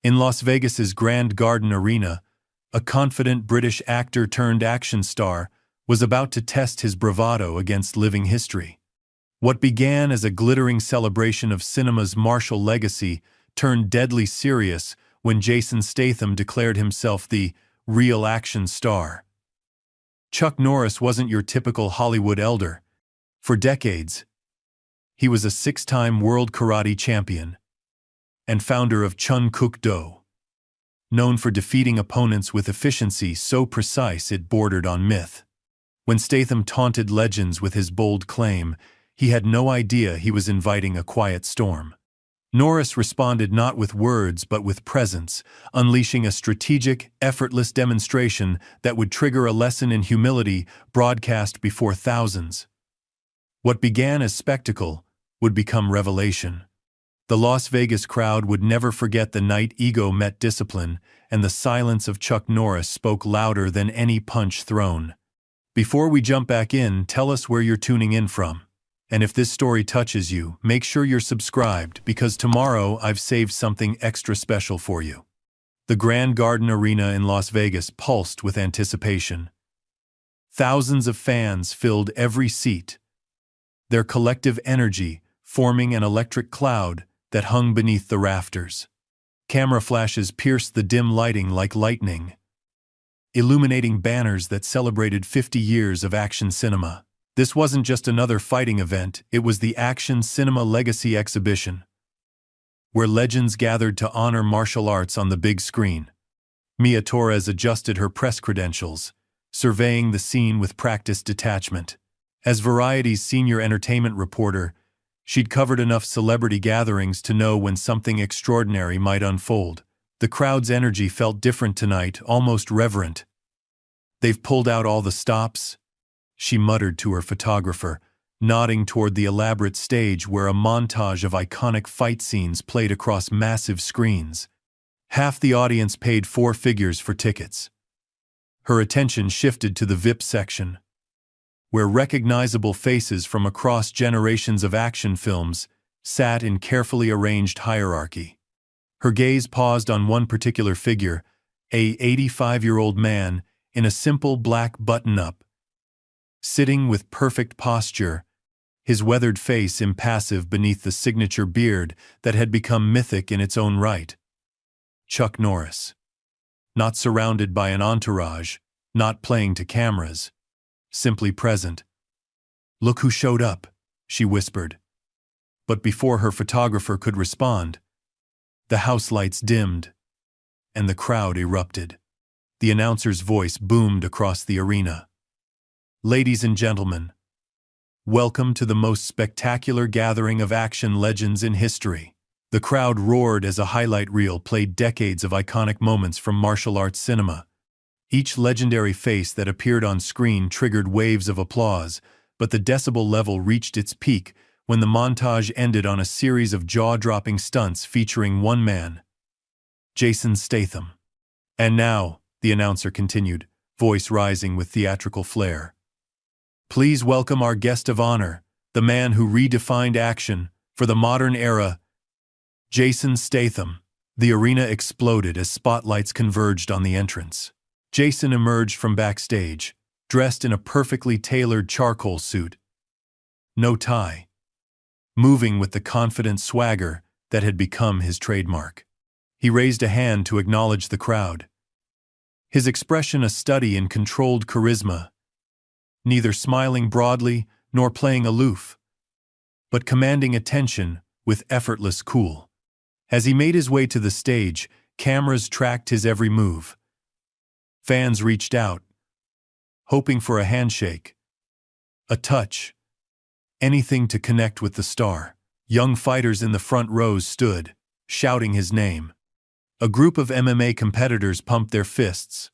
In Las Vegas's Grand Garden Arena, a confident British actor-turned-action star was about to test his bravado against living history. What began as a glittering celebration of cinema's martial legacy turned deadly serious when Jason Statham declared himself the real action star. Chuck Norris wasn't your typical Hollywood elder. For decades, he was a 6-time world karate champion and founder of Chun Kuk Do, known for defeating opponents with efficiency so precise it bordered on myth. When Statham taunted legends with his bold claim, he had no idea he was inviting a quiet storm. Norris responded not with words but with presence, unleashing a strategic, effortless demonstration that would trigger a lesson in humility broadcast before thousands. What began as spectacle would become revelation. The Las Vegas crowd would never forget the night ego met discipline, and the silence of Chuck Norris spoke louder than any punch thrown. Before we jump back in, tell us where you're tuning in from. And if this story touches you, make sure you're subscribed, because tomorrow I've saved something extra special for you. The Grand Garden Arena in Las Vegas pulsed with anticipation. Thousands of fans filled every seat, their collective energy forming an electric cloud that hung beneath the rafters. Camera flashes pierced the dim lighting like lightning, illuminating banners that celebrated 50 years of action cinema. This wasn't just another fighting event, it was the Action Cinema Legacy Exhibition, where legends gathered to honor martial arts on the big screen. Mia Torres adjusted her press credentials, surveying the scene with practiced detachment. As Variety's senior entertainment reporter, she'd covered enough celebrity gatherings to know when something extraordinary might unfold. The crowd's energy felt different tonight, almost reverent. "They've pulled out all the stops," she muttered to her photographer, nodding toward the elaborate stage where a montage of iconic fight scenes played across massive screens. Half the audience paid 4 figures for tickets. Her attention shifted to the VIP section, where recognizable faces from across generations of action films sat in carefully arranged hierarchy. Her gaze paused on one particular figure, a 85-year-old man in a simple black button-up, sitting with perfect posture, his weathered face impassive beneath the signature beard that had become mythic in its own right. Chuck Norris. Not surrounded by an entourage, not playing to cameras, simply present. "Look who showed up," she whispered. But before her photographer could respond, the house lights dimmed, and the crowd erupted. The announcer's voice boomed across the arena. "Ladies and gentlemen, welcome to the most spectacular gathering of action legends in history." The crowd roared as a highlight reel played decades of iconic moments from martial arts cinema. Each legendary face that appeared on screen triggered waves of applause, but the decibel level reached its peak when the montage ended on a series of jaw-dropping stunts featuring one man, Jason Statham. "And now," the announcer continued, voice rising with theatrical flair, "please welcome our guest of honor, the man who redefined action for the modern era, Jason Statham." The arena exploded as spotlights converged on the entrance. Jason emerged from backstage, dressed in a perfectly tailored charcoal suit, no tie, moving with the confident swagger that had become his trademark. He raised a hand to acknowledge the crowd, his expression a study in controlled charisma, neither smiling broadly nor playing aloof, but commanding attention with effortless cool. As he made his way to the stage, cameras tracked his every move. Fans reached out, hoping for a handshake, a touch, anything to connect with the star. Young fighters in the front rows stood, shouting his name. A group of MMA competitors pumped their fists.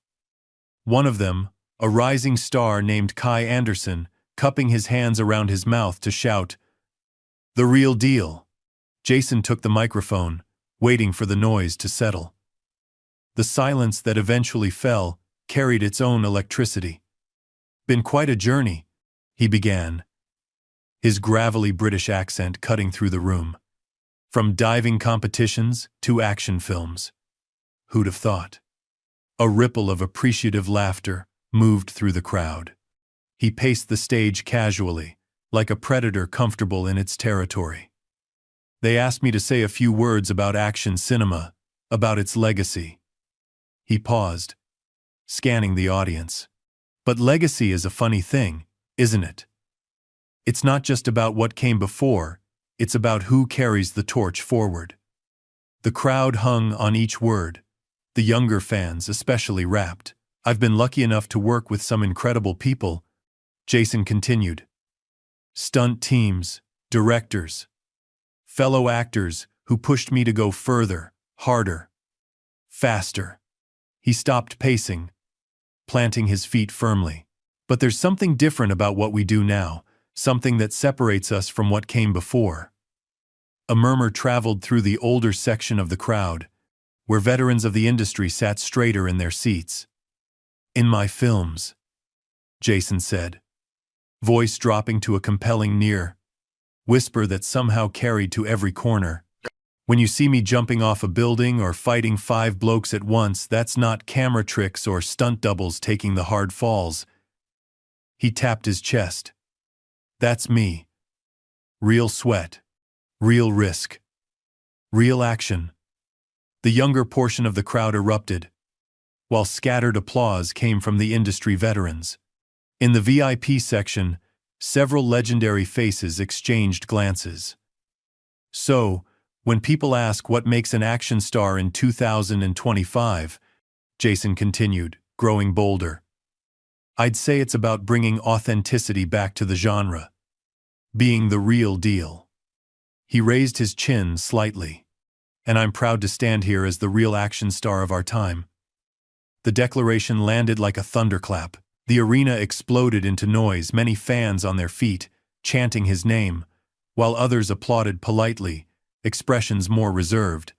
One of them, a rising star named Kai Anderson, cupping his hands around his mouth to shout, "The real deal." Jason took the microphone, waiting for the noise to settle. The silence that eventually fell carried its own electricity. "Been quite a journey," he began, his gravelly British accent cutting through the room. "From diving competitions to action films. Who'd have thought? A ripple of appreciative laughter moved through the crowd. He paced the stage casually, like a predator comfortable in its territory. They asked me to say a few words about action cinema, about its legacy. He paused, scanning the audience. But legacy is a funny thing, isn't it? It's not just about what came before, it's about who carries the torch forward. The crowd hung on each word, the younger fans especially rapt. I've been lucky enough to work with some incredible people, Jason continued. Stunt teams, directors, fellow actors who pushed me to go further, harder, faster. He stopped pacing, planting his feet firmly. But there's something different about what we do now, something that separates us from what came before. A murmur traveled through the older section of the crowd, where veterans of the industry sat straighter in their seats. In my films, Jason said, voice dropping to a compelling near whisper that somehow carried to every corner. When you see me jumping off a building or fighting 5 blokes at once, that's not camera tricks or stunt doubles taking the hard falls. He tapped his chest. That's me. Real sweat. Real risk. Real action. The younger portion of the crowd erupted, while scattered applause came from the industry veterans. In the VIP section, several legendary faces exchanged glances. So, when people ask what makes an action star in 2025, Jason continued, growing bolder, I'd say it's about bringing authenticity back to the genre. Being the real deal. He raised his chin slightly. And I'm proud to stand here as the real action star of our time. The declaration landed like a thunderclap. The arena exploded into noise, many fans on their feet, chanting his name, while others applauded politely, expressions more reserved.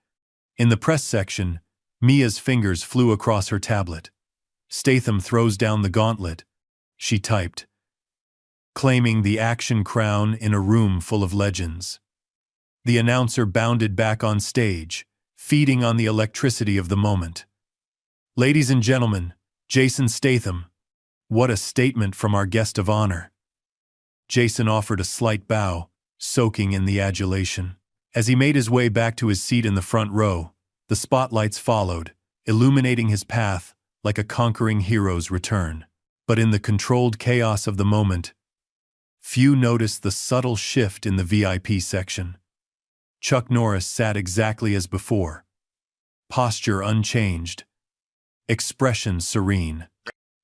In the press section, Mia's fingers flew across her tablet. Statham throws down the gauntlet, she typed, claiming the action crown in a room full of legends. The announcer bounded back on stage, feeding on the electricity of the moment. Ladies and gentlemen, Jason Statham. What a statement from our guest of honor. Jason offered a slight bow, soaking in the adulation. As he made his way back to his seat in the front row, the spotlights followed, illuminating his path like a conquering hero's return. But in the controlled chaos of the moment, few noticed the subtle shift in the VIP section. Chuck Norris sat exactly as before. Posture unchanged. Expression serene.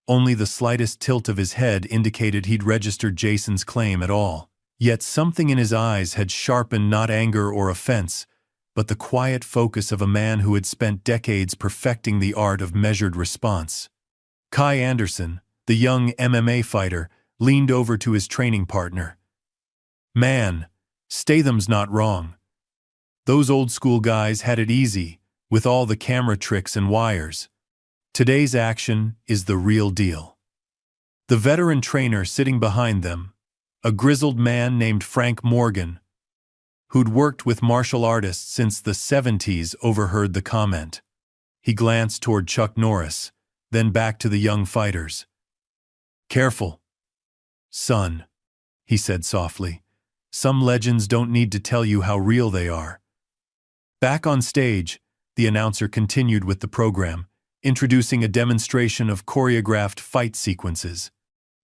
Only the slightest tilt of his head indicated he'd registered Jason's claim at all. Yet something in his eyes had sharpened not anger or offense, but the quiet focus of a man who had spent decades perfecting the art of measured response. Kai Anderson, the young MMA fighter, leaned over to his training partner. Man, Statham's not wrong. Those old-school guys had it easy, with all the camera tricks and wires. Today's action is the real deal. The veteran trainer sitting behind them, a grizzled man named Frank Morgan, who'd worked with martial artists since the 70s, overheard the comment. He glanced toward Chuck Norris, then back to the young fighters. Careful, son, he said softly. Some legends don't need to tell you how real they are. Back on stage, the announcer continued with the program, introducing a demonstration of choreographed fight sequences.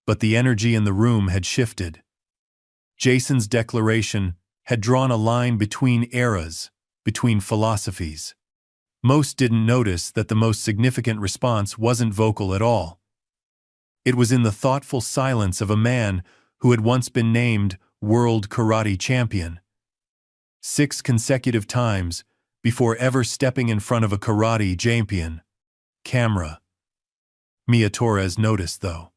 But the energy in the room had shifted. Jason's declaration had drawn a line between eras, between philosophies. Most didn't notice that the most significant response wasn't vocal at all. It was in the thoughtful silence of a man who had once been named World Karate Champion 6 consecutive times before ever stepping in front of a karate champion. Camera. Mia Torres noticed, though.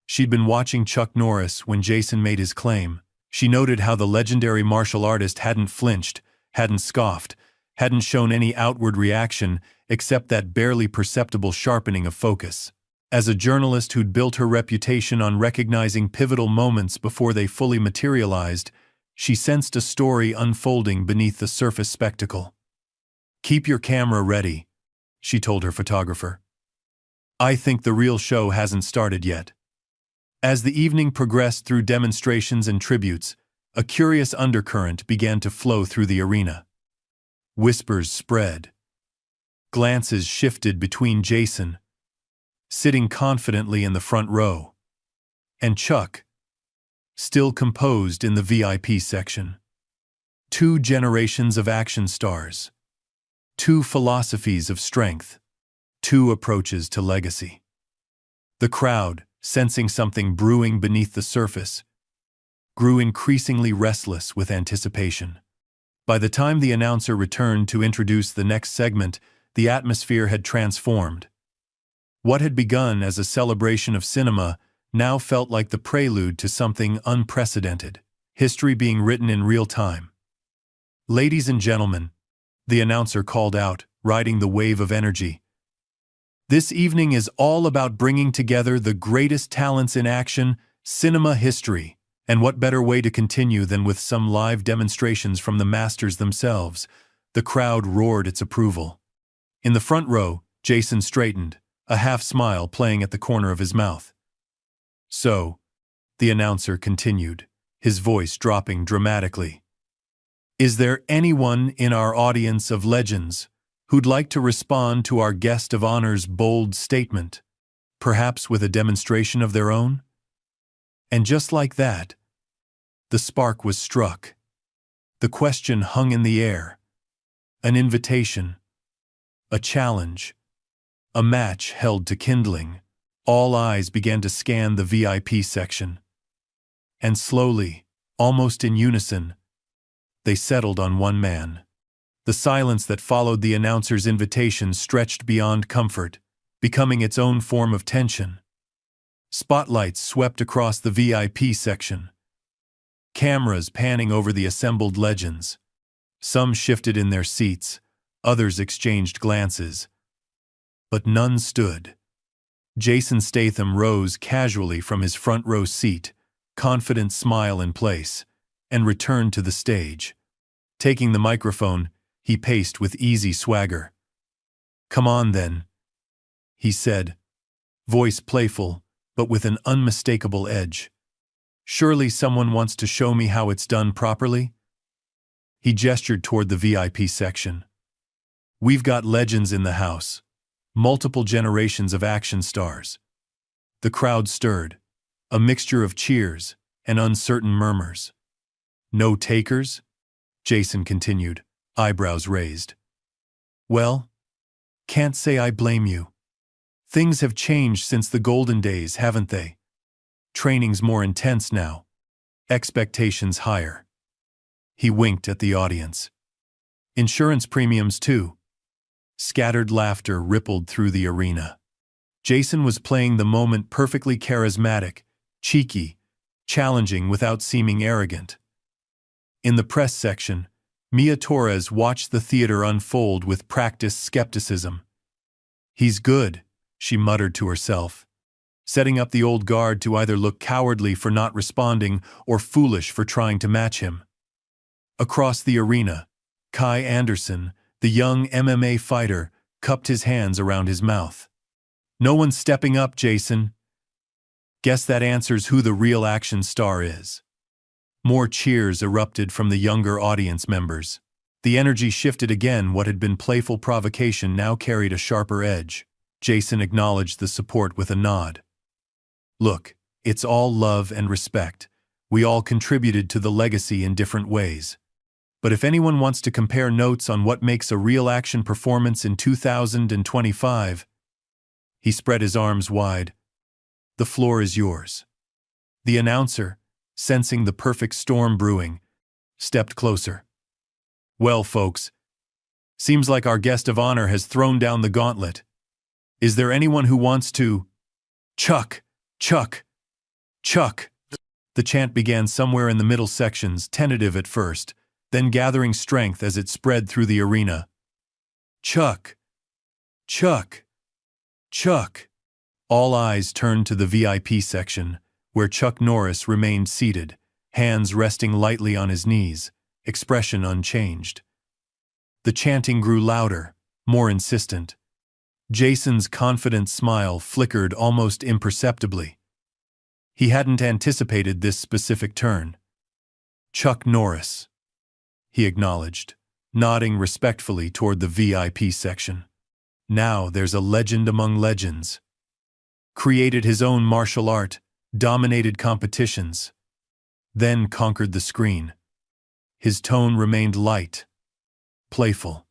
She'd been watching Chuck Norris when Jason made his claim. She noted how the legendary martial artist hadn't flinched, hadn't scoffed, hadn't shown any outward reaction except that barely perceptible sharpening of focus. As a journalist who'd built her reputation on recognizing pivotal moments before they fully materialized, she sensed a story unfolding beneath the surface spectacle. Keep your camera ready, she told her photographer. "I think the real show hasn't started yet." As the evening progressed through demonstrations and tributes, a curious undercurrent began to flow through the arena. Whispers spread. Glances shifted between Jason, sitting confidently in the front row, and Chuck, still composed in the VIP section. Two generations of action stars. Two philosophies of strength. Two approaches to legacy. The crowd, sensing something brewing beneath the surface, grew increasingly restless with anticipation. By the time the announcer returned to introduce the next segment, the atmosphere had transformed. What had begun as a celebration of cinema now felt like the prelude to something unprecedented, history being written in real time. "Ladies and gentlemen," the announcer called out, riding the wave of energy, "this evening is all about bringing together the greatest talents in action, cinema history, and what better way to continue than with some live demonstrations from the masters themselves." The crowd roared its approval. In the front row, Jason straightened, a half-smile playing at the corner of his mouth. "So," the announcer continued, his voice dropping dramatically, "is there anyone in our audience of legends who'd like to respond to our guest of honor's bold statement, perhaps with a demonstration of their own?" And just like that, the spark was struck. The question hung in the air. An invitation. A challenge. A match held to kindling. All eyes began to scan the VIP section. And slowly, almost in unison, they settled on one man. The silence that followed the announcer's invitation stretched beyond comfort, becoming its own form of tension. Spotlights swept across the VIP section. Cameras panning over the assembled legends. Some shifted in their seats, others exchanged glances. But none stood. Jason Statham rose casually from his front row seat, confident smile in place, and returned to the stage. Taking the microphone, he paced with easy swagger. "Come on then," he said, voice playful, but with an unmistakable edge. "Surely someone wants to show me how it's done properly?" He gestured toward the VIP section. "We've got legends in the house. Multiple generations of action stars." The crowd stirred, a mixture of cheers and uncertain murmurs. "No takers?" Jason continued, eyebrows raised. "Well, can't say I blame you. Things have changed since the golden days, haven't they? Training's more intense now. Expectations higher." He winked at the audience. "Insurance premiums too." Scattered laughter rippled through the arena. Jason was playing the moment perfectly charismatic, cheeky, challenging without seeming arrogant. In the press section, Mia Torres watched the theater unfold with practiced skepticism. "He's good," she muttered to herself, setting up the old guard to either look cowardly for not responding or foolish for trying to match him. Across the arena, Kai Anderson, the young MMA fighter, cupped his hands around his mouth. "No one's stepping up, Jason." "Guess that answers who the real action star is." More cheers erupted from the younger audience members. The energy shifted again. What had been playful provocation now carried a sharper edge. Jason acknowledged the support with a nod. "Look, it's all love and respect. We all contributed to the legacy in different ways. But if anyone wants to compare notes on what makes a real action performance in 2025, he spread his arms wide. "The floor is yours." The announcer, sensing the perfect storm brewing, stepped closer. "Well, folks, seems like our guest of honor has thrown down the gauntlet. Is there anyone who wants to—" "Chuck! Chuck! Chuck!" The chant began somewhere in the middle sections, tentative at first, then gathering strength as it spread through the arena. "Chuck! Chuck! Chuck!" All eyes turned to the VIP section, where Chuck Norris remained seated, hands resting lightly on his knees, expression unchanged. The chanting grew louder, more insistent. Jason's confident smile flickered almost imperceptibly. He hadn't anticipated this specific turn. Chuck Norris, he acknowledged, nodding respectfully toward the VIP section. Now there's a legend among legends. Created his own martial art, dominated competitions, then conquered the screen. His tone remained light, playful.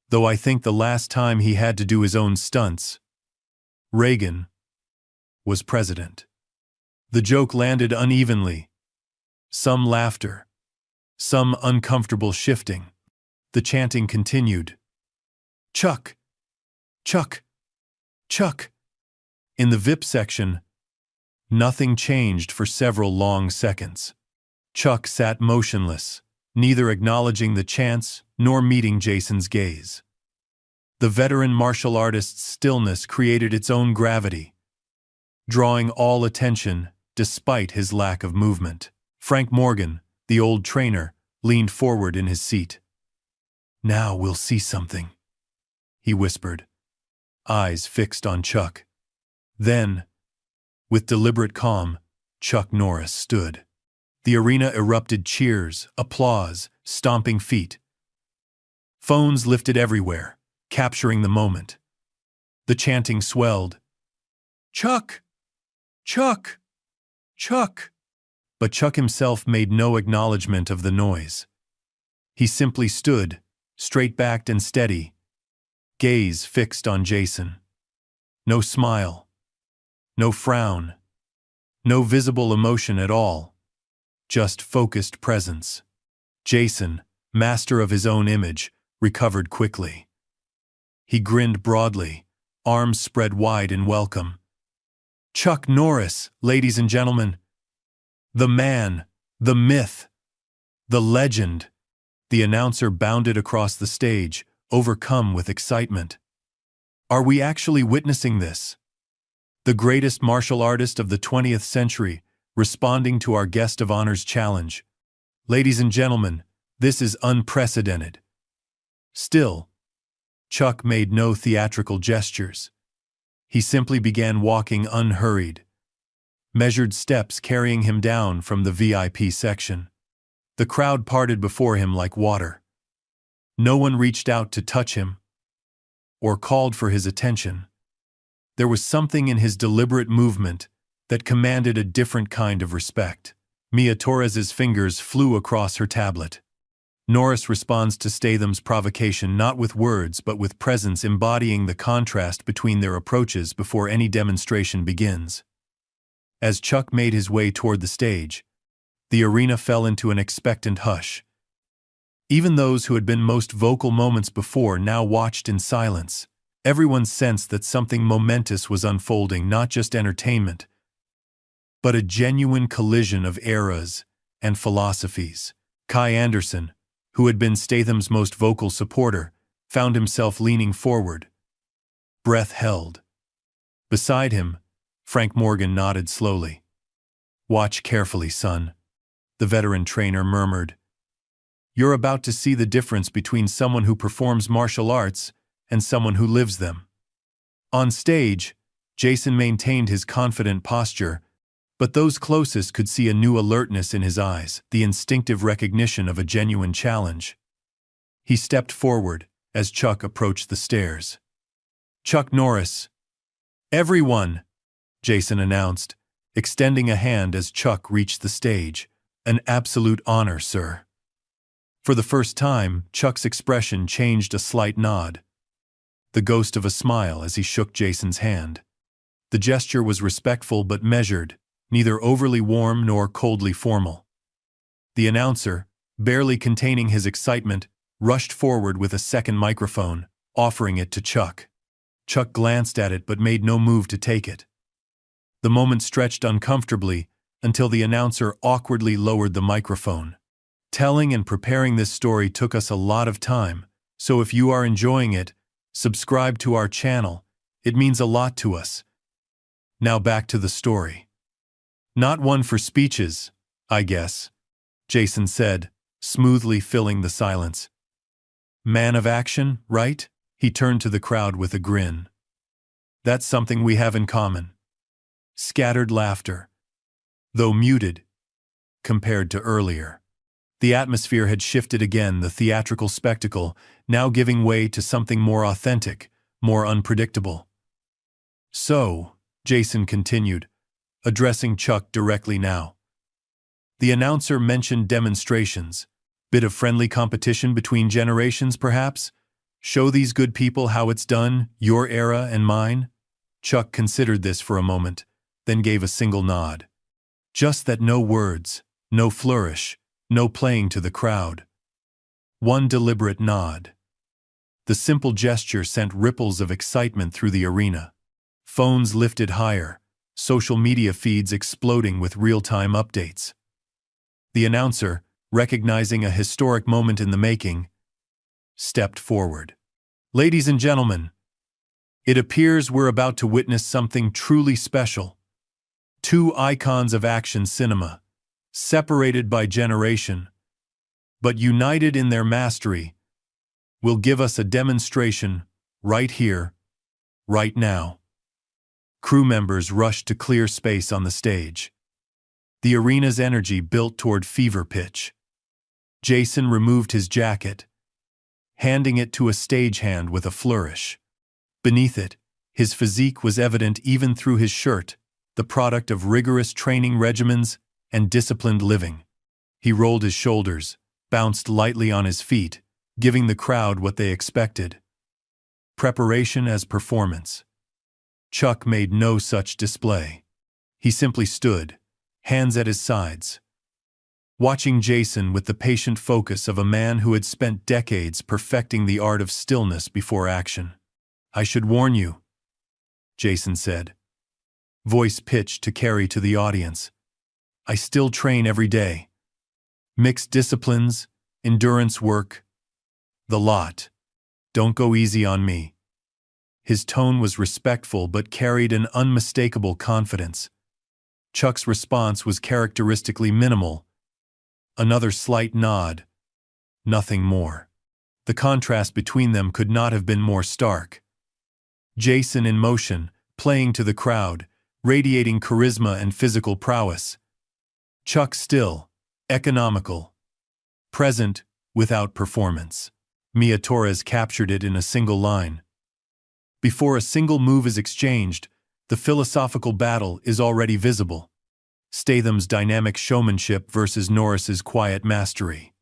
Though I think the last time he had to do his own stunts, Reagan was president. The joke landed unevenly. Some laughter, some uncomfortable shifting. The chanting continued. Chuck! Chuck! Chuck! In the VIP section, nothing changed for several long seconds. Chuck sat motionless, neither acknowledging the chants nor meeting Jason's gaze. The veteran martial artist's stillness created its own gravity, drawing all attention despite his lack of movement. Frank Morgan, the old trainer, leaned forward in his seat. Now we'll see something, he whispered, eyes fixed on Chuck. Then, with deliberate calm, Chuck Norris stood. The arena erupted cheers, applause, stomping feet. Phones lifted everywhere, capturing the moment. The chanting swelled. Chuck! Chuck! Chuck! But Chuck himself made no acknowledgement of the noise. He simply stood, straight-backed and steady, gaze fixed on Jason. No smile, no frown, no visible emotion at all, just focused presence. Jason, master of his own image, recovered quickly. He grinned broadly, arms spread wide in welcome. Chuck Norris, ladies and gentlemen. The man, the myth, the legend. The announcer bounded across the stage, overcome with excitement. Are we actually witnessing this? The greatest martial artist of the 20th century, responding to our guest of honor's challenge. Ladies and gentlemen, this is unprecedented. Still, Chuck made no theatrical gestures. He simply began walking unhurried, measured steps carrying him down from the VIP section. The crowd parted before him like water. No one reached out to touch him or called for his attention. There was something in his deliberate movement that commanded a different kind of respect. Mia Torres's fingers flew across her tablet. Norris responds to Statham's provocation not with words but with presence, embodying the contrast between their approaches before any demonstration begins. As Chuck made his way toward the stage, the arena fell into an expectant hush. Even those who had been most vocal moments before now watched in silence. Everyone sensed that something momentous was unfolding, not just entertainment, but a genuine collision of eras and philosophies. Kai Anderson, who had been Statham's most vocal supporter, found himself leaning forward, breath held. Beside him, Frank Morgan nodded slowly. Watch carefully, son, the veteran trainer murmured. You're about to see the difference between someone who performs martial arts and someone who lives them. On stage, Jason maintained his confident posture, but those closest could see a new alertness in his eyes, the instinctive recognition of a genuine challenge. He stepped forward as Chuck approached the stairs. Chuck Norris. Everyone, Jason announced, extending a hand as Chuck reached the stage. An absolute honor, sir. For the first time, Chuck's expression changed a slight nod, the ghost of a smile as he shook Jason's hand. The gesture was respectful but measured, neither overly warm nor coldly formal. The announcer, barely containing his excitement, rushed forward with a second microphone, offering it to Chuck. Chuck glanced at it but made no move to take it. The moment stretched uncomfortably until the announcer awkwardly lowered the microphone. Telling and preparing this story took us a lot of time, so if you are enjoying it, subscribe to our channel. It means a lot to us. Now back to the story. Not one for speeches, I guess, Jason said, smoothly filling the silence. Man of action, right? He turned to the crowd with a grin. That's something we have in common. Scattered laughter, though muted, compared to earlier. The atmosphere had shifted again, the theatrical spectacle now giving way to something more authentic, more unpredictable. So, Jason continued, addressing Chuck directly now. The announcer mentioned demonstrations. Bit of friendly competition between generations, perhaps? Show these good people how it's done, your era and mine? Chuck considered this for a moment, then gave a single nod. Just that, no words, no flourish, no playing to the crowd. One deliberate nod. The simple gesture sent ripples of excitement through the arena. Phones lifted higher, social media feeds exploding with real-time updates. The announcer, recognizing a historic moment in the making, stepped forward. Ladies and gentlemen, it appears we're about to witness something truly special. Two icons of action cinema, separated by generation, but united in their mastery, will give us a demonstration right here, right now. Crew members rushed to clear space on the stage. The arena's energy built toward fever pitch. Jason removed his jacket, handing it to a stagehand with a flourish. Beneath it, his physique was evident even through his shirt, the product of rigorous training regimens and disciplined living. He rolled his shoulders, bounced lightly on his feet, giving the crowd what they expected. Preparation as performance. Chuck made no such display. He simply stood, hands at his sides, watching Jason with the patient focus of a man who had spent decades perfecting the art of stillness before action. I should warn you, Jason said, voice pitched to carry to the audience. I still train every day. Mixed disciplines, endurance work, the lot. Don't go easy on me. His tone was respectful but carried an unmistakable confidence. Chuck's response was characteristically minimal. Another slight nod. Nothing more. The contrast between them could not have been more stark. Jason in motion, playing to the crowd, radiating charisma and physical prowess. Chuck still, economical, present, without performance. Mia Torres captured it in a single line. Before a single move is exchanged, the philosophical battle is already visible. Statham's dynamic showmanship versus Norris's quiet mastery.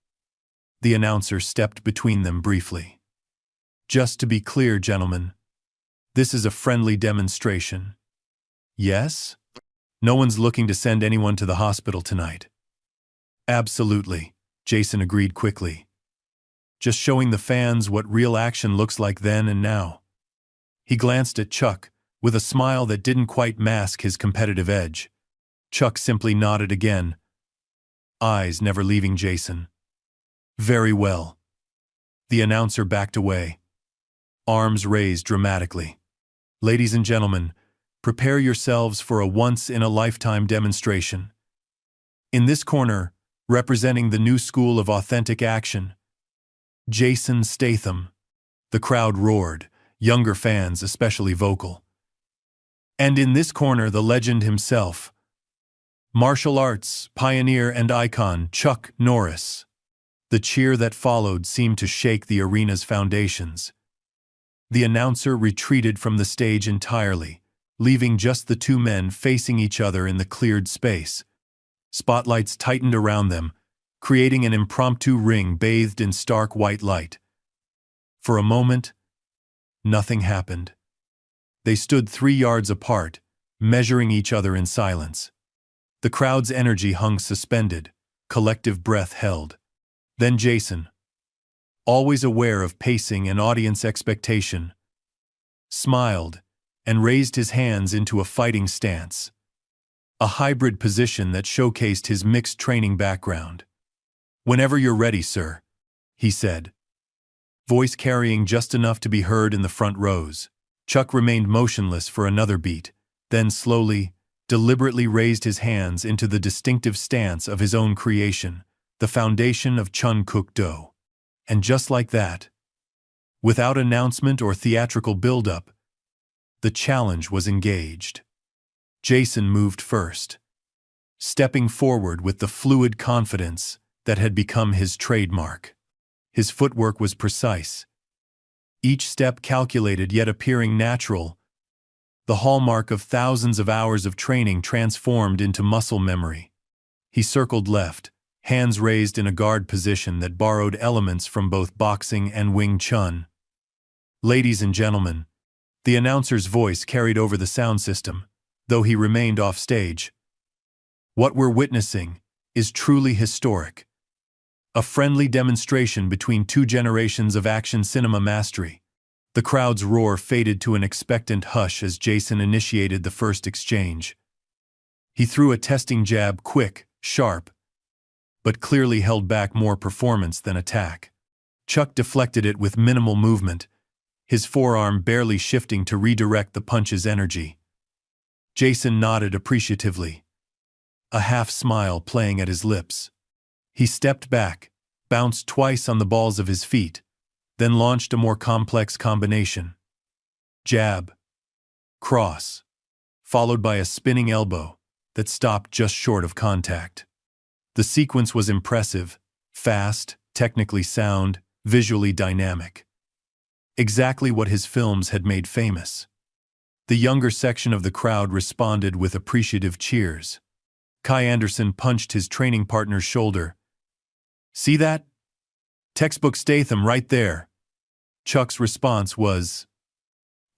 The announcer stepped between them briefly. Just to be clear, gentlemen, this is a friendly demonstration. Yes? No one's looking to send anyone to the hospital tonight. Absolutely, Jason agreed quickly. Just showing the fans what real action looks like then and now. He glanced at Chuck, with a smile that didn't quite mask his competitive edge. Chuck simply nodded again, eyes never leaving Jason. Very well. The announcer backed away, arms raised dramatically. Ladies and gentlemen, prepare yourselves for a once-in-a-lifetime demonstration. In this corner, representing the new school of authentic action, Jason Statham. The crowd roared, younger fans especially vocal. And in this corner, the legend himself, martial arts pioneer and icon Chuck Norris. The cheer that followed seemed to shake the arena's foundations. The announcer retreated from the stage entirely, leaving just the two men facing each other in the cleared space. Spotlights tightened around them, creating an impromptu ring bathed in stark white light. For a moment, nothing happened. They stood 3 yards apart, measuring each other in silence. The crowd's energy hung suspended, collective breath held. Then Jason, always aware of pacing and audience expectation, smiled and raised his hands into a fighting stance, a hybrid position that showcased his mixed training background. Whenever you're ready, sir, he said, voice carrying just enough to be heard in the front rows. Chuck remained motionless for another beat, then slowly, deliberately raised his hands into the distinctive stance of his own creation, the foundation of Chun Kuk Do. And just like that, Without announcement or theatrical build-up, the challenge was engaged. Jason moved first, stepping forward with the fluid confidence that had become his trademark. His footwork was precise, each step calculated yet appearing natural, the hallmark of thousands of hours of training transformed into muscle memory. He circled left, hands raised in a guard position that borrowed elements from both boxing and Wing Chun. "Ladies and gentlemen," the announcer's voice carried over the sound system, though he remained off stage. "What we're witnessing is truly historic. A friendly demonstration between two generations of action cinema mastery." The crowd's roar faded to an expectant hush as Jason initiated the first exchange. He threw a testing jab, quick, sharp, but clearly held back more performance than attack. Chuck deflected it with minimal movement, his forearm barely shifting to redirect the punch's energy. Jason nodded appreciatively, a half-smile playing at his lips. He stepped back, bounced twice on the balls of his feet, then launched a more complex combination. Jab, cross, followed by a spinning elbow that stopped just short of contact. The sequence was impressive, fast, technically sound, visually dynamic. Exactly what his films had made famous. The younger section of the crowd responded with appreciative cheers. Kai Anderson punched his training partner's shoulder. "See that? Textbook Statham right there." Chuck's response was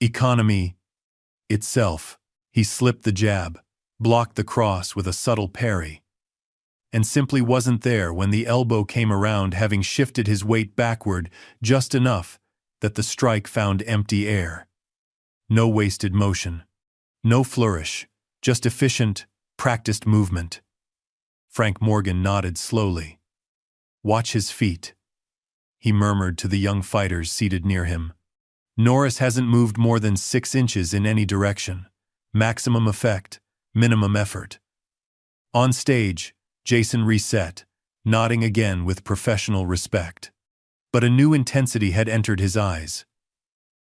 economy itself. He slipped the jab, blocked the cross with a subtle parry, and simply wasn't there when the elbow came around, having shifted his weight backward just enough that the strike found empty air. No wasted motion, no flourish, just efficient, practiced movement. Frank Morgan nodded slowly. "Watch his feet," he murmured to the young fighters seated near him. "Norris hasn't moved more than 6 inches in any direction. Maximum effect, minimum effort." On stage, Jason reset, nodding again with professional respect. But a new intensity had entered his eyes.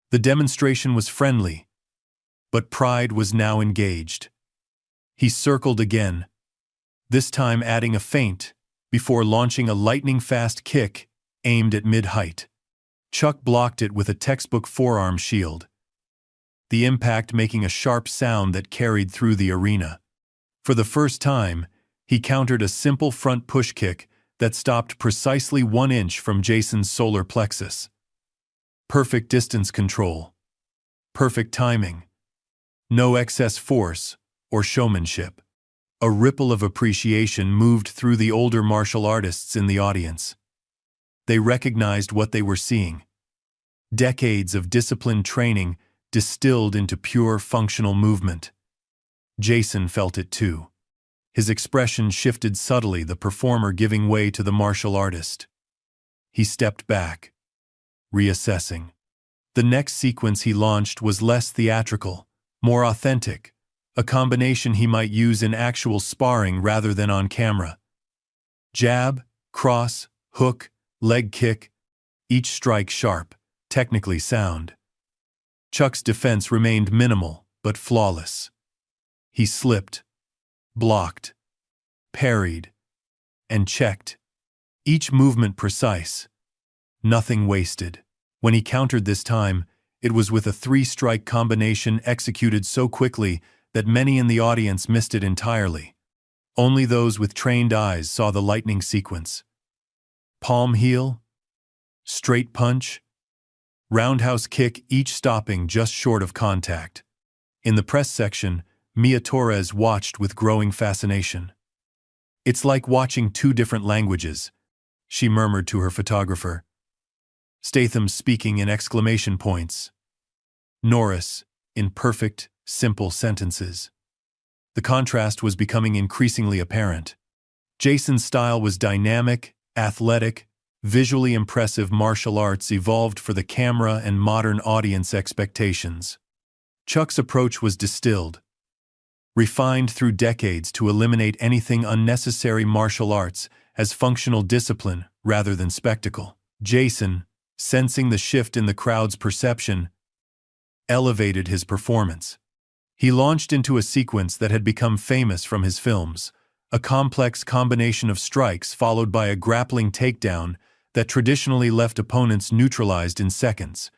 The demonstration was friendly, but pride was now engaged. He circled again, this time adding a feint, before launching a lightning-fast kick aimed at mid-height. Chuck blocked it with a textbook forearm shield, the impact making a sharp sound that carried through the arena. For the first time, he countered a simple front push kick that stopped precisely 1 inch from Jason's solar plexus. Perfect distance control. Perfect timing. No excess force or showmanship. A ripple of appreciation moved through the older martial artists in the audience. They recognized what they were seeing. Decades of disciplined training distilled into pure functional movement. Jason felt it too. His expression shifted subtly, the performer giving way to the martial artist. He stepped back, reassessing. The next sequence he launched was less theatrical, more authentic, a combination he might use in actual sparring rather than on camera. Jab, cross, hook, leg kick, each strike sharp, technically sound. Chuck's defense remained minimal, but flawless. He slipped, blocked, parried, and checked, each movement precise, nothing wasted. When he countered this time, it was with a 3-strike combination executed so quickly that many in the audience missed it entirely. Only those with trained eyes saw the lightning sequence. Palm heel, straight punch, roundhouse kick, each stopping just short of contact. In the press section, Mia Torres watched with growing fascination. "It's like watching 2 different languages," she murmured to her photographer. Statham speaking in exclamation points. Norris in perfect, simple sentences. The contrast was becoming increasingly apparent. Jason's style was dynamic, athletic, visually impressive. Martial arts evolved for the camera and modern audience expectations. Chuck's approach was distilled, refined through decades to eliminate anything unnecessary. Martial arts as functional discipline rather than spectacle. Jason, Sensing the shift in the crowd's perception, elevated his performance. He launched into a sequence that had become famous from his films, a complex combination of strikes followed by a grappling takedown that traditionally left opponents neutralized in seconds.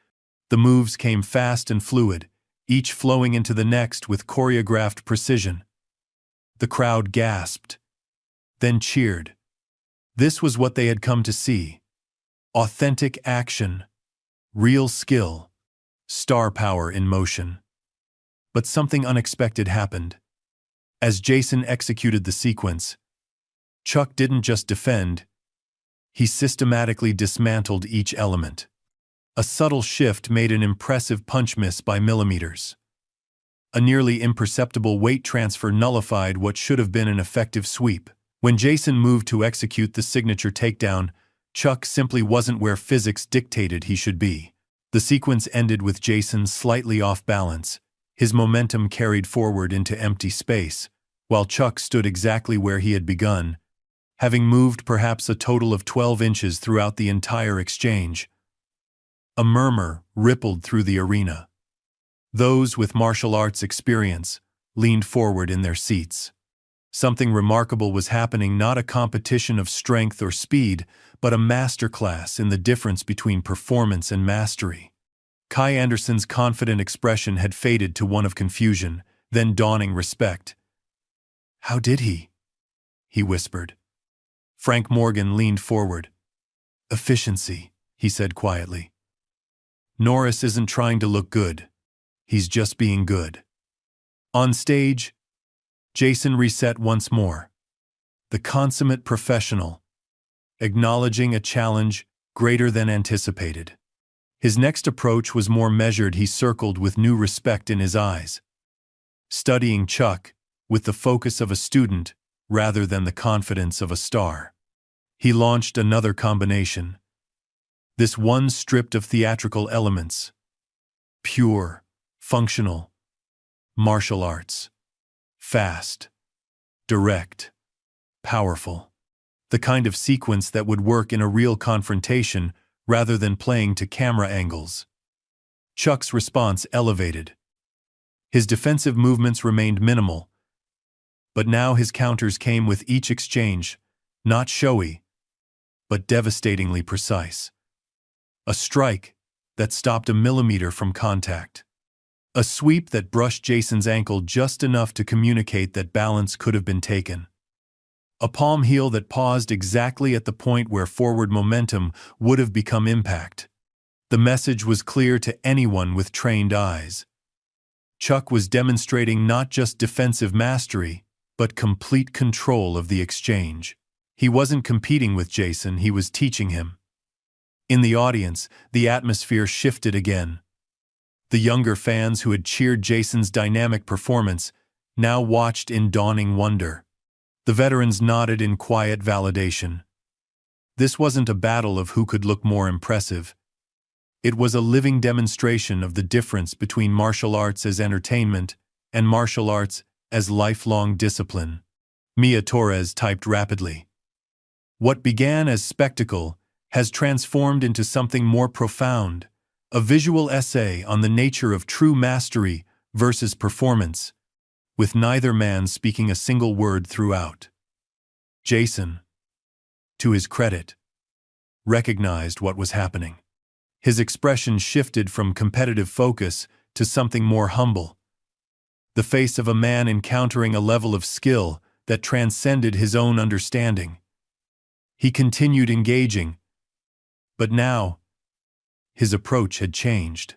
The moves came fast and fluid, each flowing into the next with choreographed precision. The crowd gasped, then cheered. This was what they had come to see. Authentic action, real skill, star power in motion. But something unexpected happened. As Jason executed the sequence, Chuck didn't just defend, he systematically dismantled each element. A subtle shift made an impressive punch miss by millimeters. A nearly imperceptible weight transfer nullified what should have been an effective sweep. When Jason moved to execute the signature takedown, Chuck simply wasn't where physics dictated he should be. The sequence ended with Jason slightly off balance, his momentum carried forward into empty space, while Chuck stood exactly where he had begun, having moved perhaps a total of 12 inches throughout the entire exchange. A murmur rippled through the arena. Those with martial arts experience leaned forward in their seats. Something remarkable was happening, not a competition of strength or speed, but a masterclass in the difference between performance and mastery. Kai Anderson's confident expression had faded to one of confusion, then dawning respect. "How did he?" he whispered. Frank Morgan leaned forward. "Efficiency," he said quietly. "Norris isn't trying to look good. He's just being good." On stage, Jason reset once more. The consummate professional, acknowledging a challenge greater than anticipated. His next approach was more measured. He circled with new respect in his eyes, studying Chuck with the focus of a student rather than the confidence of a star. He launched another combination, this one stripped of theatrical elements. Pure, functional, martial arts. Fast, direct, powerful. The kind of sequence that would work in a real confrontation rather than playing to camera angles. Chuck's response elevated. His defensive movements remained minimal, but now his counters came with each exchange, not showy, but devastatingly precise. A strike that stopped a millimeter from contact. A sweep that brushed Jason's ankle just enough to communicate that balance could have been taken. A palm heel that paused exactly at the point where forward momentum would have become impact. The message was clear to anyone with trained eyes. Chuck was demonstrating not just defensive mastery, but complete control of the exchange. He wasn't competing with Jason, he was teaching him. In the audience, the atmosphere shifted again. The younger fans who had cheered Jason's dynamic performance now watched in dawning wonder. The veterans nodded in quiet validation. This wasn't a battle of who could look more impressive. It was a living demonstration of the difference between martial arts as entertainment and martial arts as lifelong discipline. Mia Torres typed rapidly. What began as spectacle has transformed into something more profound. A visual essay on the nature of true mastery versus performance, with neither man speaking a single word throughout. Jason, to his credit, recognized what was happening. His expression shifted from competitive focus to something more humble. The face of a man encountering a level of skill that transcended his own understanding. He continued engaging, but now, his approach had changed.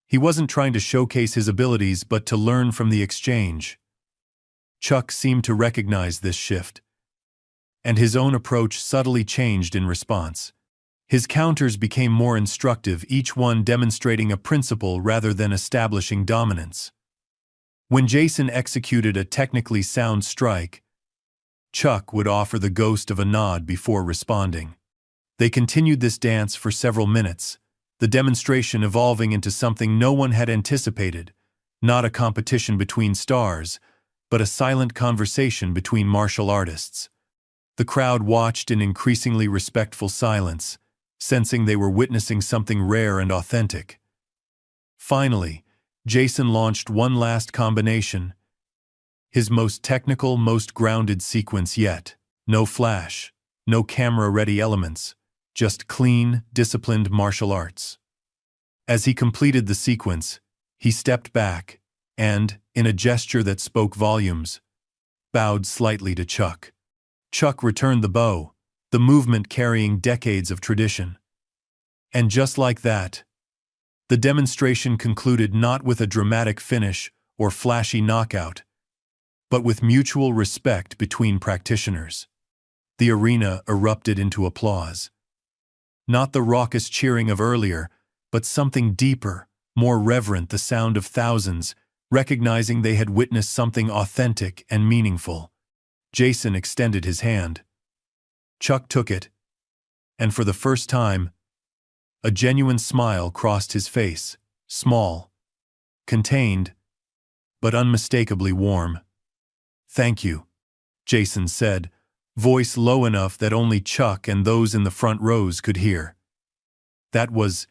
He wasn't trying to showcase his abilities but to learn from the exchange. Chuck seemed to recognize this shift, and his own approach subtly changed in response. His counters became more instructive, each one demonstrating a principle rather than establishing dominance. When Jason executed a technically sound strike, Chuck would offer the ghost of a nod before responding. They continued this dance for several minutes, the demonstration evolving into something no one had anticipated, not a competition between stars, but a silent conversation between martial artists. The crowd watched in increasingly respectful silence, sensing they were witnessing something rare and authentic. Finally, Jason launched one last combination, his most technical, most grounded sequence yet. No flash, no camera-ready elements, just clean, disciplined martial arts. As he completed the sequence, he stepped back and, in a gesture that spoke volumes, bowed slightly to Chuck. Chuck returned the bow, the movement carrying decades of tradition. And just like that, the demonstration concluded not with a dramatic finish or flashy knockout, but with mutual respect between practitioners. The arena erupted into applause. Not the raucous cheering of earlier, but something deeper, more reverent, the sound of thousands, recognizing they had witnessed something authentic and meaningful. Jason extended his hand. Chuck took it, and for the first time, a genuine smile crossed his face, small, contained, but unmistakably warm. "Thank you," Jason said, voice low enough that only Chuck and those in the front rows could hear. "That was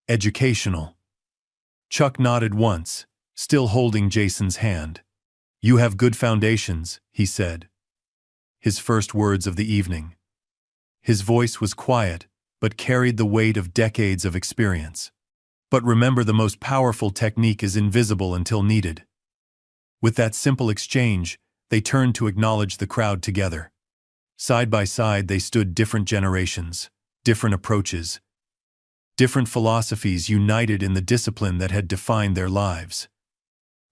educational." Chuck nodded once, still holding Jason's hand. "You have good foundations," he said. His first words of the evening. His voice was quiet, but carried the weight of decades of experience. But remember, the most powerful technique is invisible until needed. With that simple exchange, they turned to acknowledge the crowd together. Side by side they stood, different generations, different approaches, different philosophies united in the discipline that had defined their lives.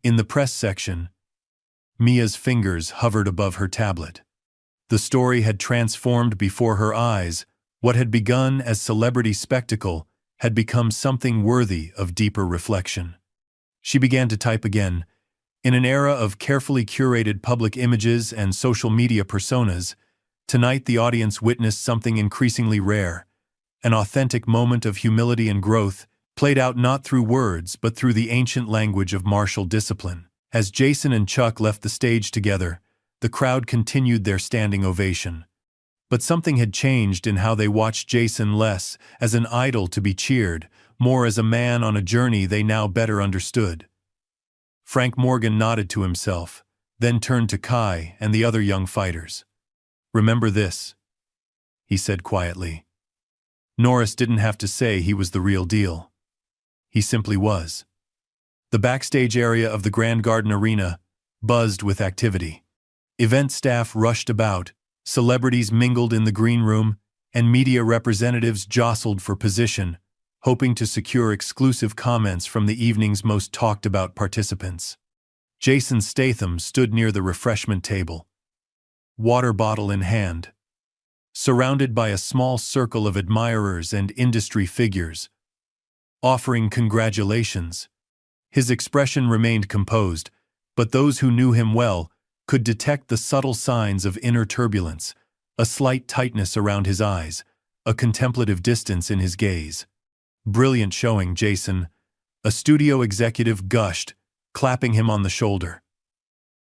In the press section, Mia's fingers hovered above her tablet. The story had transformed before her eyes. What had begun as celebrity spectacle had become something worthy of deeper reflection. She began to type again. In an era of carefully curated public images and social media personas, tonight the audience witnessed something increasingly rare, an authentic moment of humility and growth, played out not through words but through the ancient language of martial discipline. As Jason and Chuck left the stage together, the crowd continued their standing ovation. But something had changed in how they watched Jason, less as an idol to be cheered, more as a man on a journey they now better understood. Frank Morgan nodded to himself, then turned to Kai and the other young fighters. "Remember this," he said quietly. Norris didn't have to say he was the real deal. He simply was. The backstage area of the Grand Garden Arena buzzed with activity. Event staff rushed about, celebrities mingled in the green room, and media representatives jostled for position, hoping to secure exclusive comments from the evening's most talked-about participants. Jason Statham stood near the refreshment table, water bottle in hand, surrounded by a small circle of admirers and industry figures, offering congratulations. His expression remained composed, but those who knew him well could detect the subtle signs of inner turbulence, a slight tightness around his eyes, a contemplative distance in his gaze. "Brilliant showing, Jason," a studio executive gushed, clapping him on the shoulder.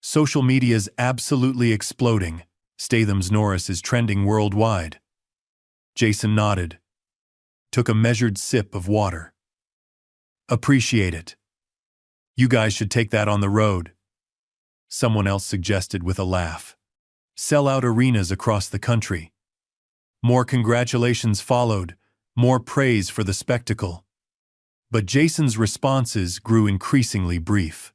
"Social media's absolutely exploding. Statham's Norris is trending worldwide." Jason nodded, took a measured sip of water. "Appreciate it. You guys should take that on the road," someone else suggested with a laugh. "Sell out arenas across the country." More congratulations followed, more praise for the spectacle. But Jason's responses grew increasingly brief.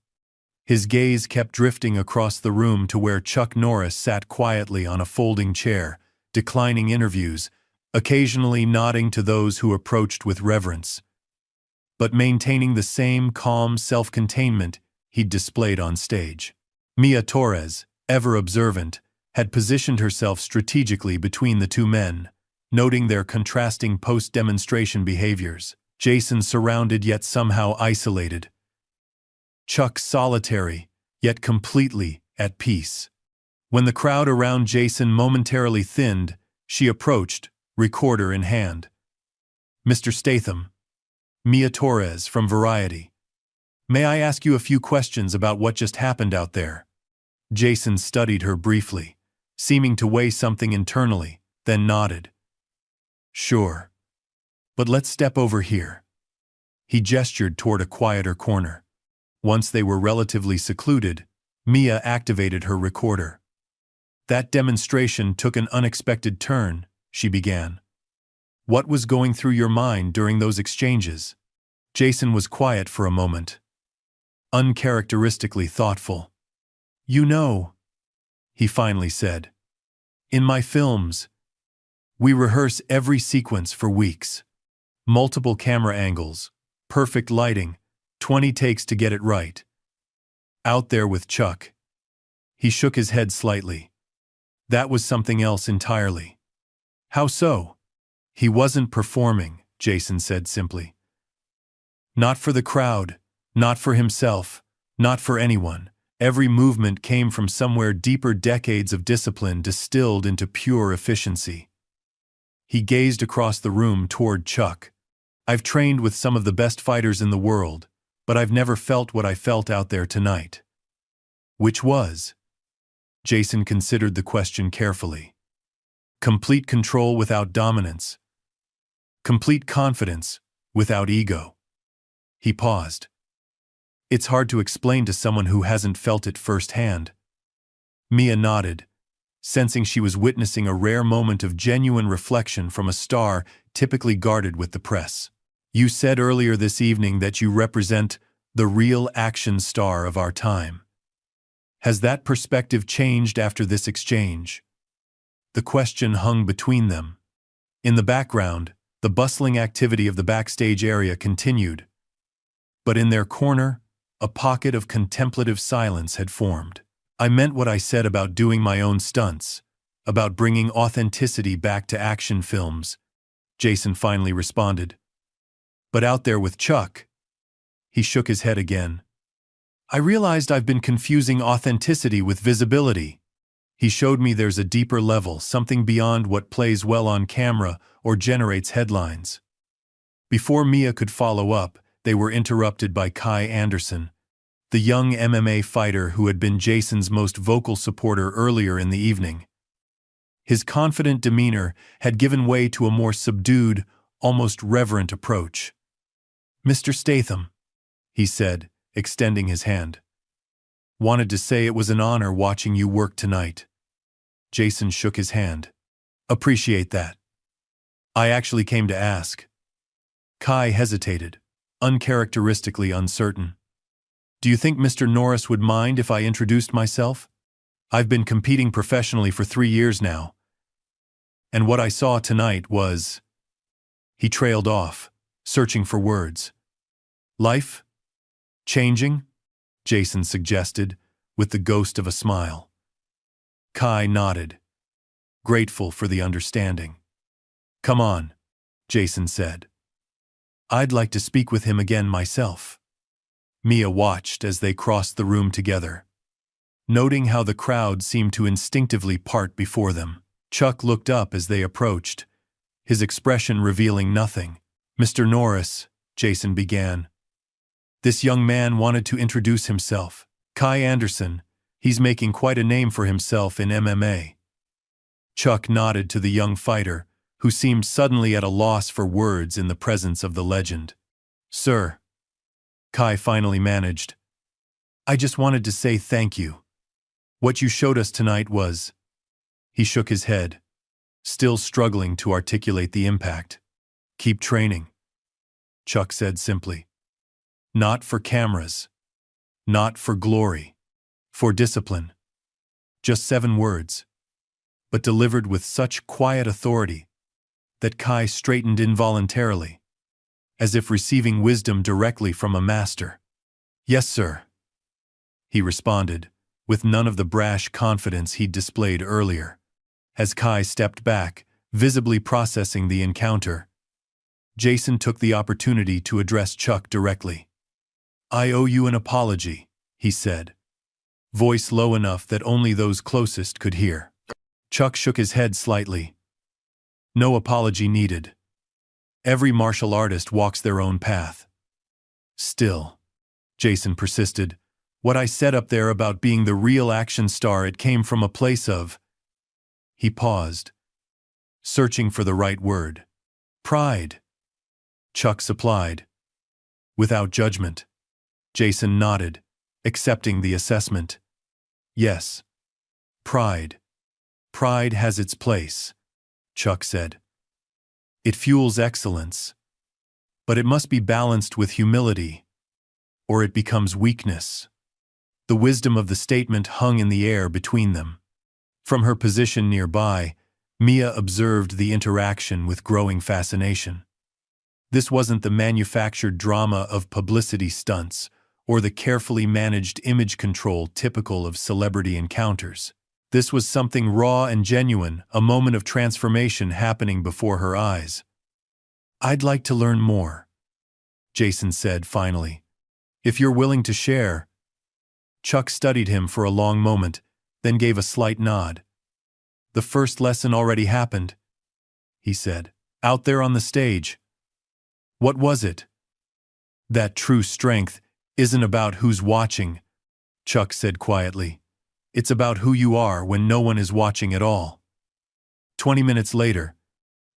His gaze kept drifting across the room to where Chuck Norris sat quietly on a folding chair, declining interviews, occasionally nodding to those who approached with reverence, but maintaining the same calm self-containment he'd displayed on stage. Mia Torres, ever observant, had positioned herself strategically between the two men, noting their contrasting post-demonstration behaviors. Jason surrounded yet somehow isolated. Chuck solitary, yet completely at peace. When the crowd around Jason momentarily thinned, she approached, recorder in hand. "Mr. Statham, Mia Torres from Variety. May I ask you a few questions about what just happened out there?" Jason studied her briefly, seeming to weigh something internally, then nodded. "Sure." But let's step over here. He gestured toward a quieter corner. Once they were relatively secluded, Mia activated her recorder. That demonstration took an unexpected turn, she began. What was going through your mind during those exchanges? Jason was quiet for a moment. Uncharacteristically thoughtful. You know, he finally said. In my films, we rehearse every sequence for weeks. Multiple camera angles, perfect lighting, 20 takes to get it right. Out there with Chuck. He shook his head slightly. That was something else entirely. How so? He wasn't performing, Jason said simply. Not for the crowd, not for himself, not for anyone. Every movement came from somewhere deeper, decades of discipline distilled into pure efficiency. He gazed across the room toward Chuck. I've trained with some of the best fighters in the world, but I've never felt what I felt out there tonight. Which was? Jason considered the question carefully. Complete control without dominance. Complete confidence without ego. He paused. It's hard to explain to someone who hasn't felt it firsthand. Mia nodded, sensing she was witnessing a rare moment of genuine reflection from a star typically guarded with the press. You said earlier this evening that you represent the real action star of our time. Has that perspective changed after this exchange? The question hung between them. In the background, the bustling activity of the backstage area continued. But in their corner, a pocket of contemplative silence had formed. I meant what I said about doing my own stunts, about bringing authenticity back to action films, Jason finally responded. But out there with Chuck, he shook his head again. I realized I've been confusing authenticity with visibility. He showed me there's a deeper level, something beyond what plays well on camera or generates headlines. Before Mia could follow up, they were interrupted by Kai Anderson, the young MMA fighter who had been Jason's most vocal supporter earlier in the evening. His confident demeanor had given way to a more subdued, almost reverent approach. Mr. Statham, he said, extending his hand. Wanted to say it was an honor watching you work tonight. Jason shook his hand. Appreciate that. I actually came to ask. Kai hesitated, uncharacteristically uncertain. Do you think Mr. Norris would mind if I introduced myself? I've been competing professionally for 3 years now. And what I saw tonight was… He trailed off, searching for words. Life? Changing? Jason suggested, with the ghost of a smile. Kai nodded, grateful for the understanding. Come on, Jason said. I'd like to speak with him again myself. Mia watched as they crossed the room together. Noting how the crowd seemed to instinctively part before them, Chuck looked up as they approached, his expression revealing nothing. Mr. Norris, Jason began. This young man wanted to introduce himself. Kai Anderson, he's making quite a name for himself in MMA. Chuck nodded to the young fighter, who seemed suddenly at a loss for words in the presence of the legend. Sir, Kai finally managed. I just wanted to say thank you. What you showed us tonight was… He shook his head, still struggling to articulate the impact. Keep training, Chuck said simply. Not for cameras. Not for glory. For discipline. Just 7 words, but delivered with such quiet authority that Kai straightened involuntarily, as if receiving wisdom directly from a master. Yes, sir, he responded, with none of the brash confidence he'd displayed earlier. As Kai stepped back, visibly processing the encounter, Jason took the opportunity to address Chuck directly. I owe you an apology, he said, voice low enough that only those closest could hear. Chuck shook his head slightly. No apology needed. Every martial artist walks their own path. Still, Jason persisted, what I said up there about being the real action star, it came from a place of… He paused, searching for the right word. Pride. Chuck supplied. Without judgment. Jason nodded, accepting the assessment. Yes. Pride. Pride has its place, Chuck said. It fuels excellence. But it must be balanced with humility, or it becomes weakness. The wisdom of the statement hung in the air between them. From her position nearby, Mia observed the interaction with growing fascination. This wasn't the manufactured drama of publicity stunts or the carefully managed image control typical of celebrity encounters. This was something raw and genuine, a moment of transformation happening before her eyes. I'd like to learn more, Jason said finally. If you're willing to share. Chuck studied him for a long moment, then gave a slight nod. The first lesson already happened, he said. Out there on the stage. What was it? That true strength isn't about who's watching, Chuck said quietly. It's about who you are when no one is watching at all. 20 minutes later,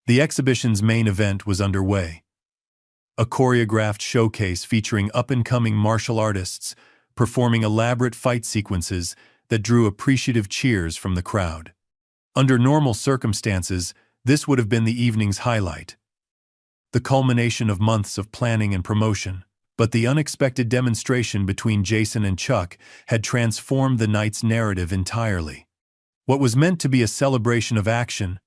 the exhibition's main event was underway. A choreographed showcase featuring up-and-coming martial artists performing elaborate fight sequences that drew appreciative cheers from the crowd. Under normal circumstances, this would have been the evening's highlight. The culmination of months of planning and promotion. But the unexpected demonstration between Jason and Chuck had transformed the night's narrative entirely. What was meant to be a celebration of action,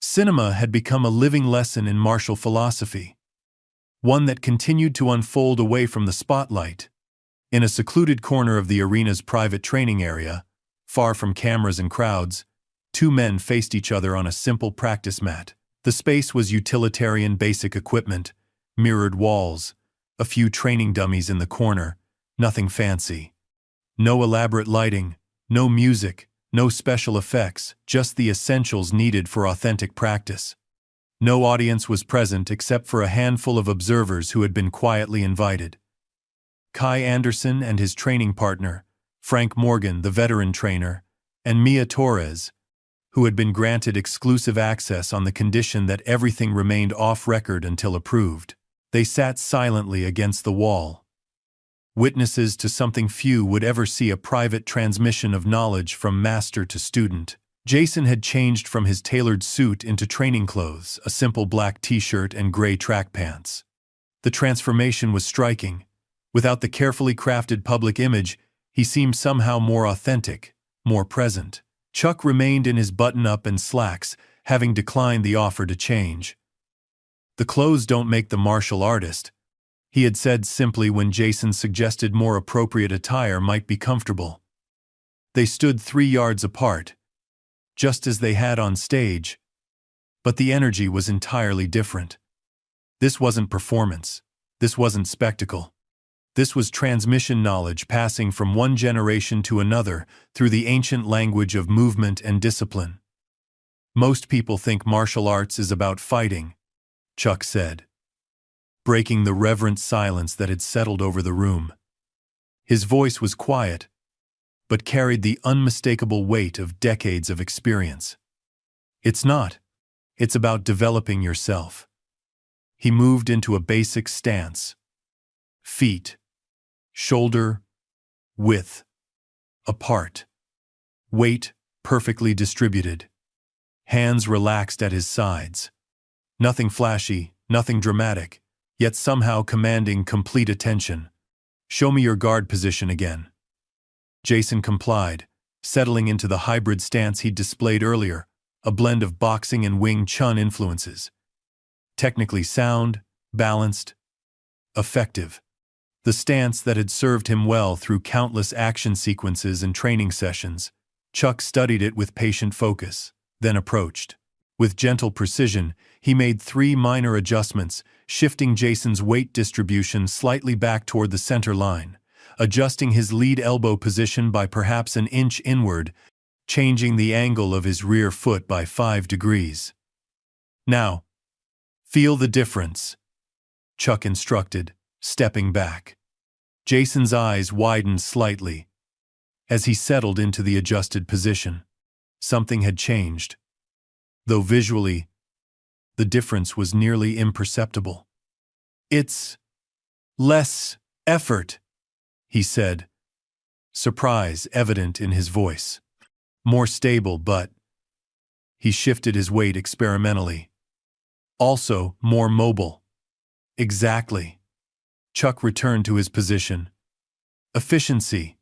cinema had become a living lesson in martial philosophy. One that continued to unfold away from the spotlight. In a secluded corner of the arena's private training area, far from cameras and crowds, two men faced each other on a simple practice mat. The space was utilitarian basic equipment, mirrored walls, a few training dummies in the corner, nothing fancy. No elaborate lighting, no music, no special effects, just the essentials needed for authentic practice. No audience was present except for a handful of observers who had been quietly invited. Kai Anderson and his training partner, Frank Morgan, the veteran trainer, and Mia Torres, who had been granted exclusive access on the condition that everything remained off-record until approved. They sat silently against the wall, witnesses to something few would ever see: a private transmission of knowledge from master to student. Jason had changed from his tailored suit into training clothes, a simple black t-shirt and gray track pants. The transformation was striking. Without the carefully crafted public image, he seemed somehow more authentic, more present. Chuck remained in his button-up and slacks, having declined the offer to change. The clothes don't make the martial artist, he had said simply when Jason suggested more appropriate attire might be comfortable. They stood 3 yards apart, just as they had on stage, but the energy was entirely different. This wasn't performance. This wasn't spectacle. This was transmission knowledge passing from one generation to another through the ancient language of movement and discipline. Most people think martial arts is about fighting, Chuck said, breaking the reverent silence that had settled over the room. His voice was quiet, but carried the unmistakable weight of decades of experience. It's not. It's about developing yourself. He moved into a basic stance. Feet, shoulder, width, apart. Weight perfectly distributed. Hands relaxed at his sides. Nothing flashy, nothing dramatic, yet somehow commanding complete attention. Show me your guard position again. Jason complied, settling into the hybrid stance he'd displayed earlier, a blend of boxing and Wing Chun influences. Technically sound, balanced, effective. The stance that had served him well through countless action sequences and training sessions. Chuck studied it with patient focus, then approached. With gentle precision, he made 3 minor adjustments, shifting Jason's weight distribution slightly back toward the center line, adjusting his lead elbow position by perhaps an inch inward, changing the angle of his rear foot by 5 degrees. Now, feel the difference, Chuck instructed, stepping back. Jason's eyes widened slightly as he settled into the adjusted position. Something had changed. Though visually, the difference was nearly imperceptible. It's less effort, he said, surprise evident in his voice. More stable, but he shifted his weight experimentally. Also, more mobile. Exactly. Chuck returned to his position. Efficiency,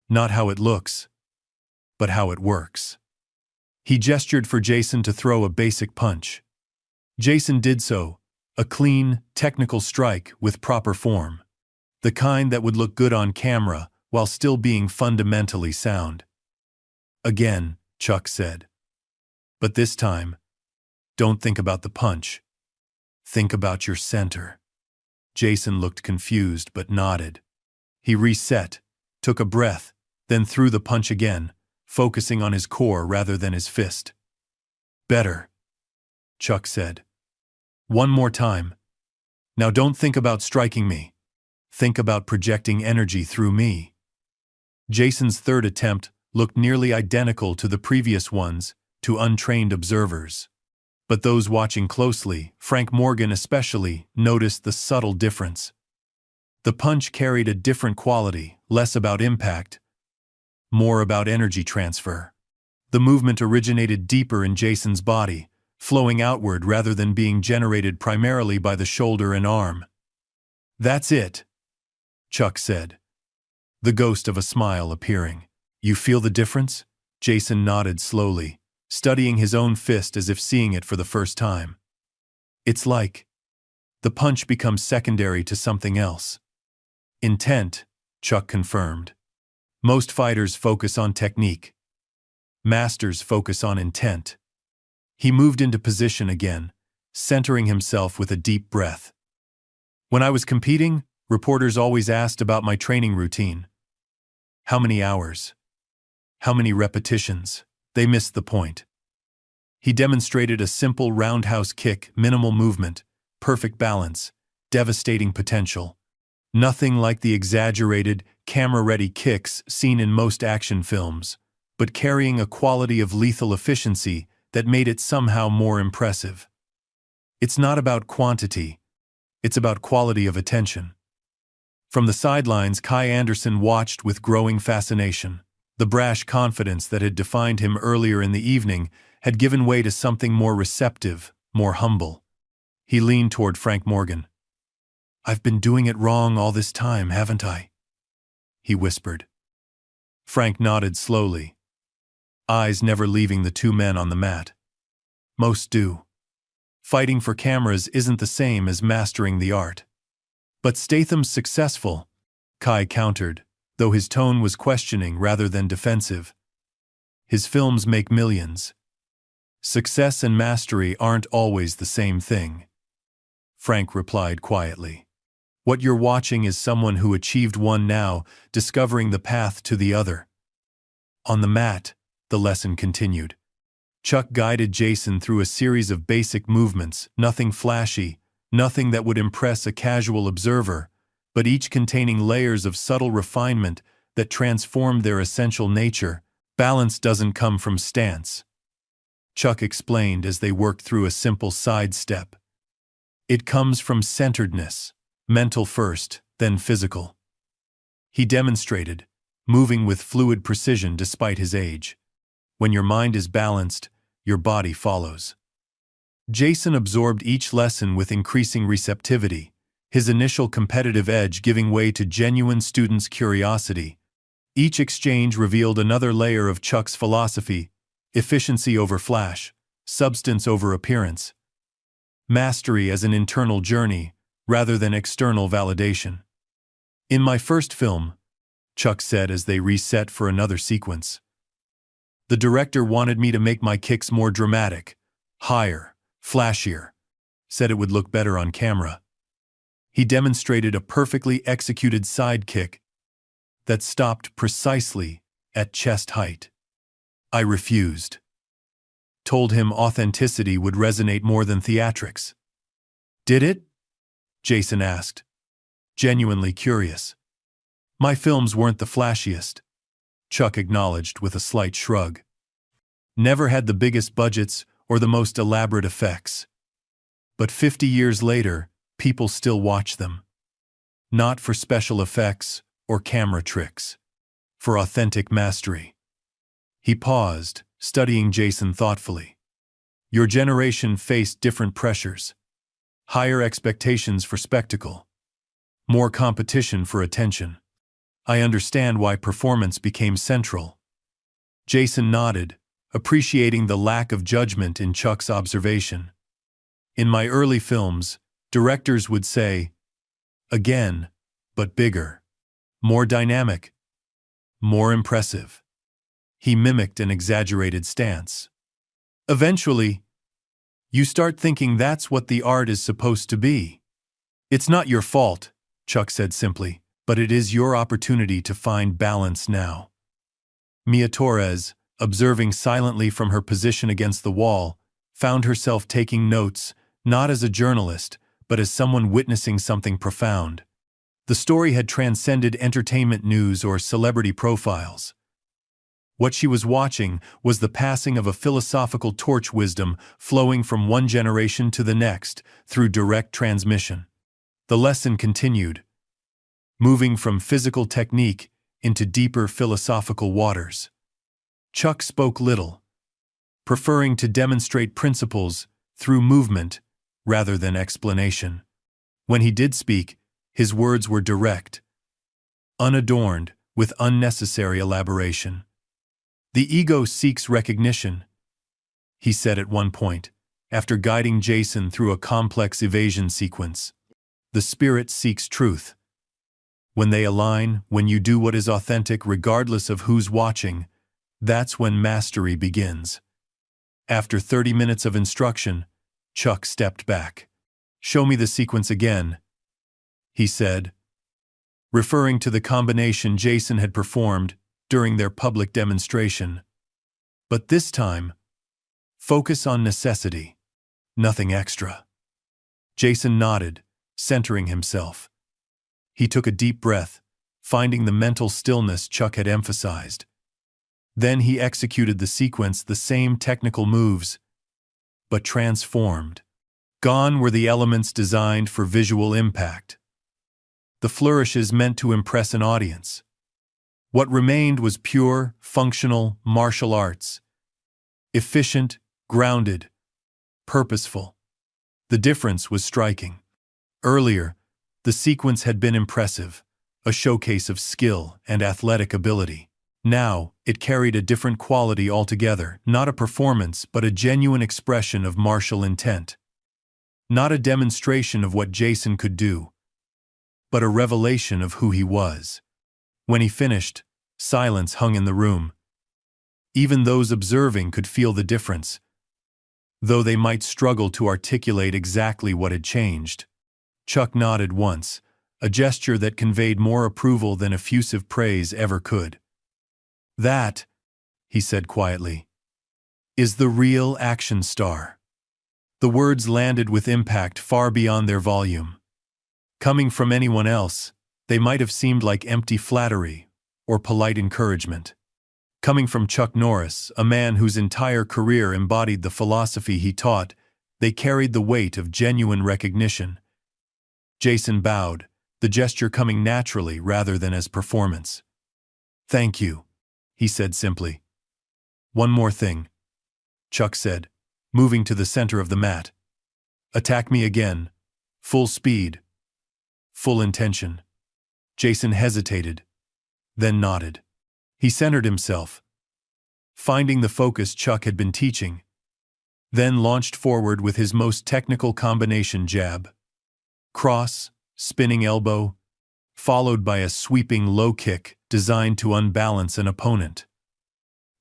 not how it looks, but how it works. He gestured for Jason to throw a basic punch. Jason did so, a clean, technical strike with proper form. The kind that would look good on camera while still being fundamentally sound. Again, Chuck said. But this time, don't think about the punch. Think about your center. Jason looked confused but nodded. He reset, took a breath, then threw the punch again, focusing on his core rather than his fist. Better, Chuck said. One more time. Now don't think about striking me. Think about projecting energy through me. Jason's third attempt looked nearly identical to the previous ones to untrained observers. But those watching closely, Frank Morgan especially, noticed the subtle difference. The punch carried a different quality, less about impact, more about energy transfer. The movement originated deeper in Jason's body, flowing outward rather than being generated primarily by the shoulder and arm. That's it, Chuck said, the ghost of a smile appearing. You feel the difference? Jason nodded slowly, studying his own fist as if seeing it for the first time. It's like the punch becomes secondary to something else. Intent, Chuck confirmed. Most fighters focus on technique. Masters focus on intent. He moved into position again, centering himself with a deep breath. When I was competing, reporters always asked about my training routine. How many hours? How many repetitions? They missed the point. He demonstrated a simple roundhouse kick, minimal movement, perfect balance, devastating potential. Nothing like the exaggerated, camera-ready kicks seen in most action films, but carrying a quality of lethal efficiency that made it somehow more impressive. It's not about quantity, it's about quality of attention. From the sidelines, Kai Anderson watched with growing fascination. The brash confidence that had defined him earlier in the evening had given way to something more receptive, more humble. He leaned toward Frank Morgan. I've been doing it wrong all this time, haven't I? He whispered. Frank nodded slowly, eyes never leaving the two men on the mat. Most do. Fighting for cameras isn't the same as mastering the art. But Statham's successful, Kai countered, though his tone was questioning rather than defensive. His films make millions. Success and mastery aren't always the same thing. Frank replied quietly. What you're watching is someone who achieved one now, discovering the path to the other. On the mat, the lesson continued. Chuck guided Jason through a series of basic movements, nothing flashy, nothing that would impress a casual observer, but each containing layers of subtle refinement that transformed their essential nature. Balance doesn't come from stance, Chuck explained as they worked through a simple side step. It comes from centeredness, mental first, then physical. He demonstrated, moving with fluid precision despite his age. When your mind is balanced, your body follows. Jason absorbed each lesson with increasing receptivity, his initial competitive edge giving way to genuine students' curiosity. Each exchange revealed another layer of Chuck's philosophy: efficiency over flash, substance over appearance, mastery as an internal journey rather than external validation. In my first film, Chuck said as they reset for another sequence, the director wanted me to make my kicks more dramatic, higher, flashier, said it would look better on camera. He demonstrated a perfectly executed side kick that stopped precisely at chest height. I refused. Told him authenticity would resonate more than theatrics. Did it? Jason asked, genuinely curious. My films weren't the flashiest, Chuck acknowledged with a slight shrug. Never had the biggest budgets or the most elaborate effects. But 50 years later, people still watch them. Not for special effects or camera tricks. For authentic mastery. He paused, studying Jason thoughtfully. Your generation faced different pressures. Higher expectations for spectacle. More competition for attention. I understand why performance became central. Jason nodded, appreciating the lack of judgment in Chuck's observation. In my early films, directors would say, again, but bigger. More dynamic. More impressive. He mimicked an exaggerated stance. Eventually, you start thinking that's what the art is supposed to be. It's not your fault, Chuck said simply, but it is your opportunity to find balance now. Mia Torres, observing silently from her position against the wall, found herself taking notes, not as a journalist, but as someone witnessing something profound. The story had transcended entertainment news or celebrity profiles. What she was watching was the passing of a philosophical torch wisdom flowing from one generation to the next through direct transmission. The lesson continued, moving from physical technique into deeper philosophical waters. Chuck spoke little, preferring to demonstrate principles through movement rather than explanation. When he did speak, his words were direct, unadorned with unnecessary elaboration. The ego seeks recognition, he said at one point, after guiding Jason through a complex evasion sequence. The spirit seeks truth. When they align, when you do what is authentic regardless of who's watching, that's when mastery begins. After 30 minutes of instruction, Chuck stepped back. Show me the sequence again, he said, referring to the combination Jason had performed during their public demonstration. But this time, focus on necessity, nothing extra. Jason nodded, centering himself. He took a deep breath, finding the mental stillness Chuck had emphasized. Then he executed the sequence, the same technical moves, but transformed. Gone were the elements designed for visual impact. The flourishes meant to impress an audience. What remained was pure, functional martial arts. Efficient, grounded, purposeful. The difference was striking. Earlier, the sequence had been impressive, a showcase of skill and athletic ability. Now, it carried a different quality altogether, not a performance but a genuine expression of martial intent. Not a demonstration of what Jason could do, but a revelation of who he was. When he finished, silence hung in the room. Even those observing could feel the difference, though they might struggle to articulate exactly what had changed. Chuck nodded once, a gesture that conveyed more approval than effusive praise ever could. That, he said quietly, is the real action star. The words landed with impact far beyond their volume. Coming from anyone else, they might have seemed like empty flattery or polite encouragement. Coming from Chuck Norris, a man whose entire career embodied the philosophy he taught, they carried the weight of genuine recognition. Jason bowed, the gesture coming naturally rather than as performance. Thank you, he said simply. One more thing, Chuck said, moving to the center of the mat. Attack me again. Full speed. Full intention. Jason hesitated, then nodded. He centered himself, finding the focus Chuck had been teaching, then launched forward with his most technical combination jab. Cross, spinning elbow, followed by a sweeping low kick designed to unbalance an opponent.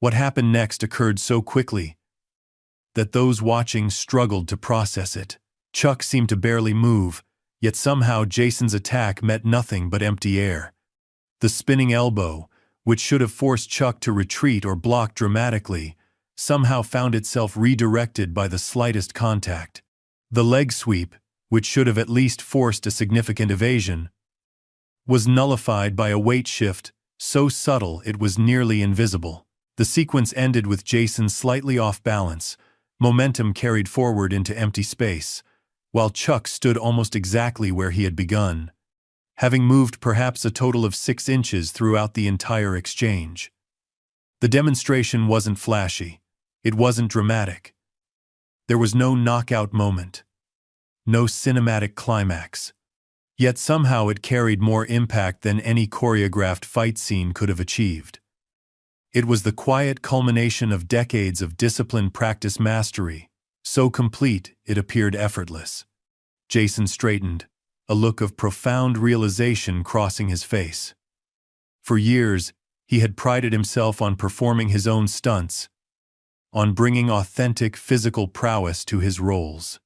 What happened next occurred so quickly that those watching struggled to process it. Chuck seemed to barely move, yet somehow Jason's attack met nothing but empty air. The spinning elbow, which should have forced Chuck to retreat or block dramatically, somehow found itself redirected by the slightest contact. The leg sweep, which should have at least forced a significant evasion, was nullified by a weight shift so subtle it was nearly invisible. The sequence ended with Jason slightly off balance, momentum carried forward into empty space, while Chuck stood almost exactly where he had begun, having moved perhaps a total of 6 inches throughout the entire exchange. The demonstration wasn't flashy. It wasn't dramatic. There was no knockout moment. No cinematic climax. Yet somehow it carried more impact than any choreographed fight scene could have achieved. It was the quiet culmination of decades of disciplined practice mastery, so complete it appeared effortless. Jason straightened, a look of profound realization crossing his face. For years, he had prided himself on performing his own stunts, on bringing authentic physical prowess to his roles.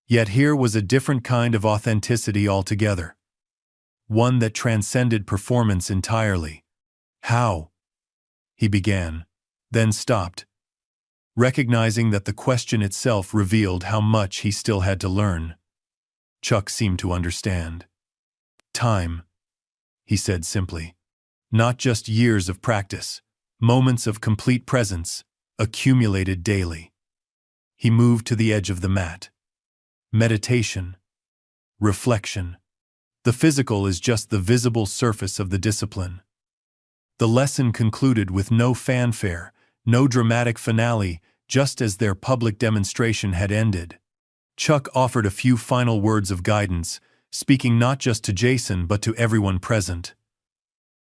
Yet here was a different kind of authenticity altogether. One that transcended performance entirely. How? He began, then stopped, recognizing that the question itself revealed how much he still had to learn. Chuck seemed to understand. Time, he said simply. Not just years of practice, moments of complete presence, accumulated daily. He moved to the edge of the mat. Meditation. Reflection. The physical is just the visible surface of the discipline. The lesson concluded with no fanfare, no dramatic finale, just as their public demonstration had ended. Chuck offered a few final words of guidance, speaking not just to Jason but to everyone present.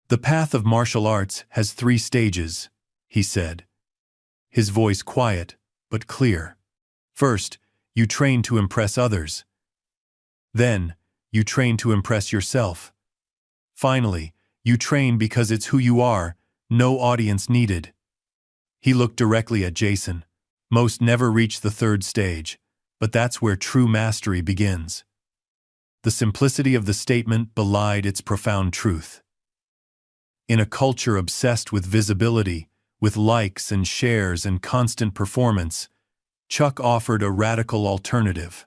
The path of martial arts has 3 stages, he said, his voice quiet but clear. First, you train to impress others. Then, you train to impress yourself. Finally, you train because it's who you are, no audience needed. He looked directly at Jason. Most never reach the 3rd stage, but that's where true mastery begins. The simplicity of the statement belied its profound truth. In a culture obsessed with visibility, with likes and shares and constant performance, Chuck offered a radical alternative.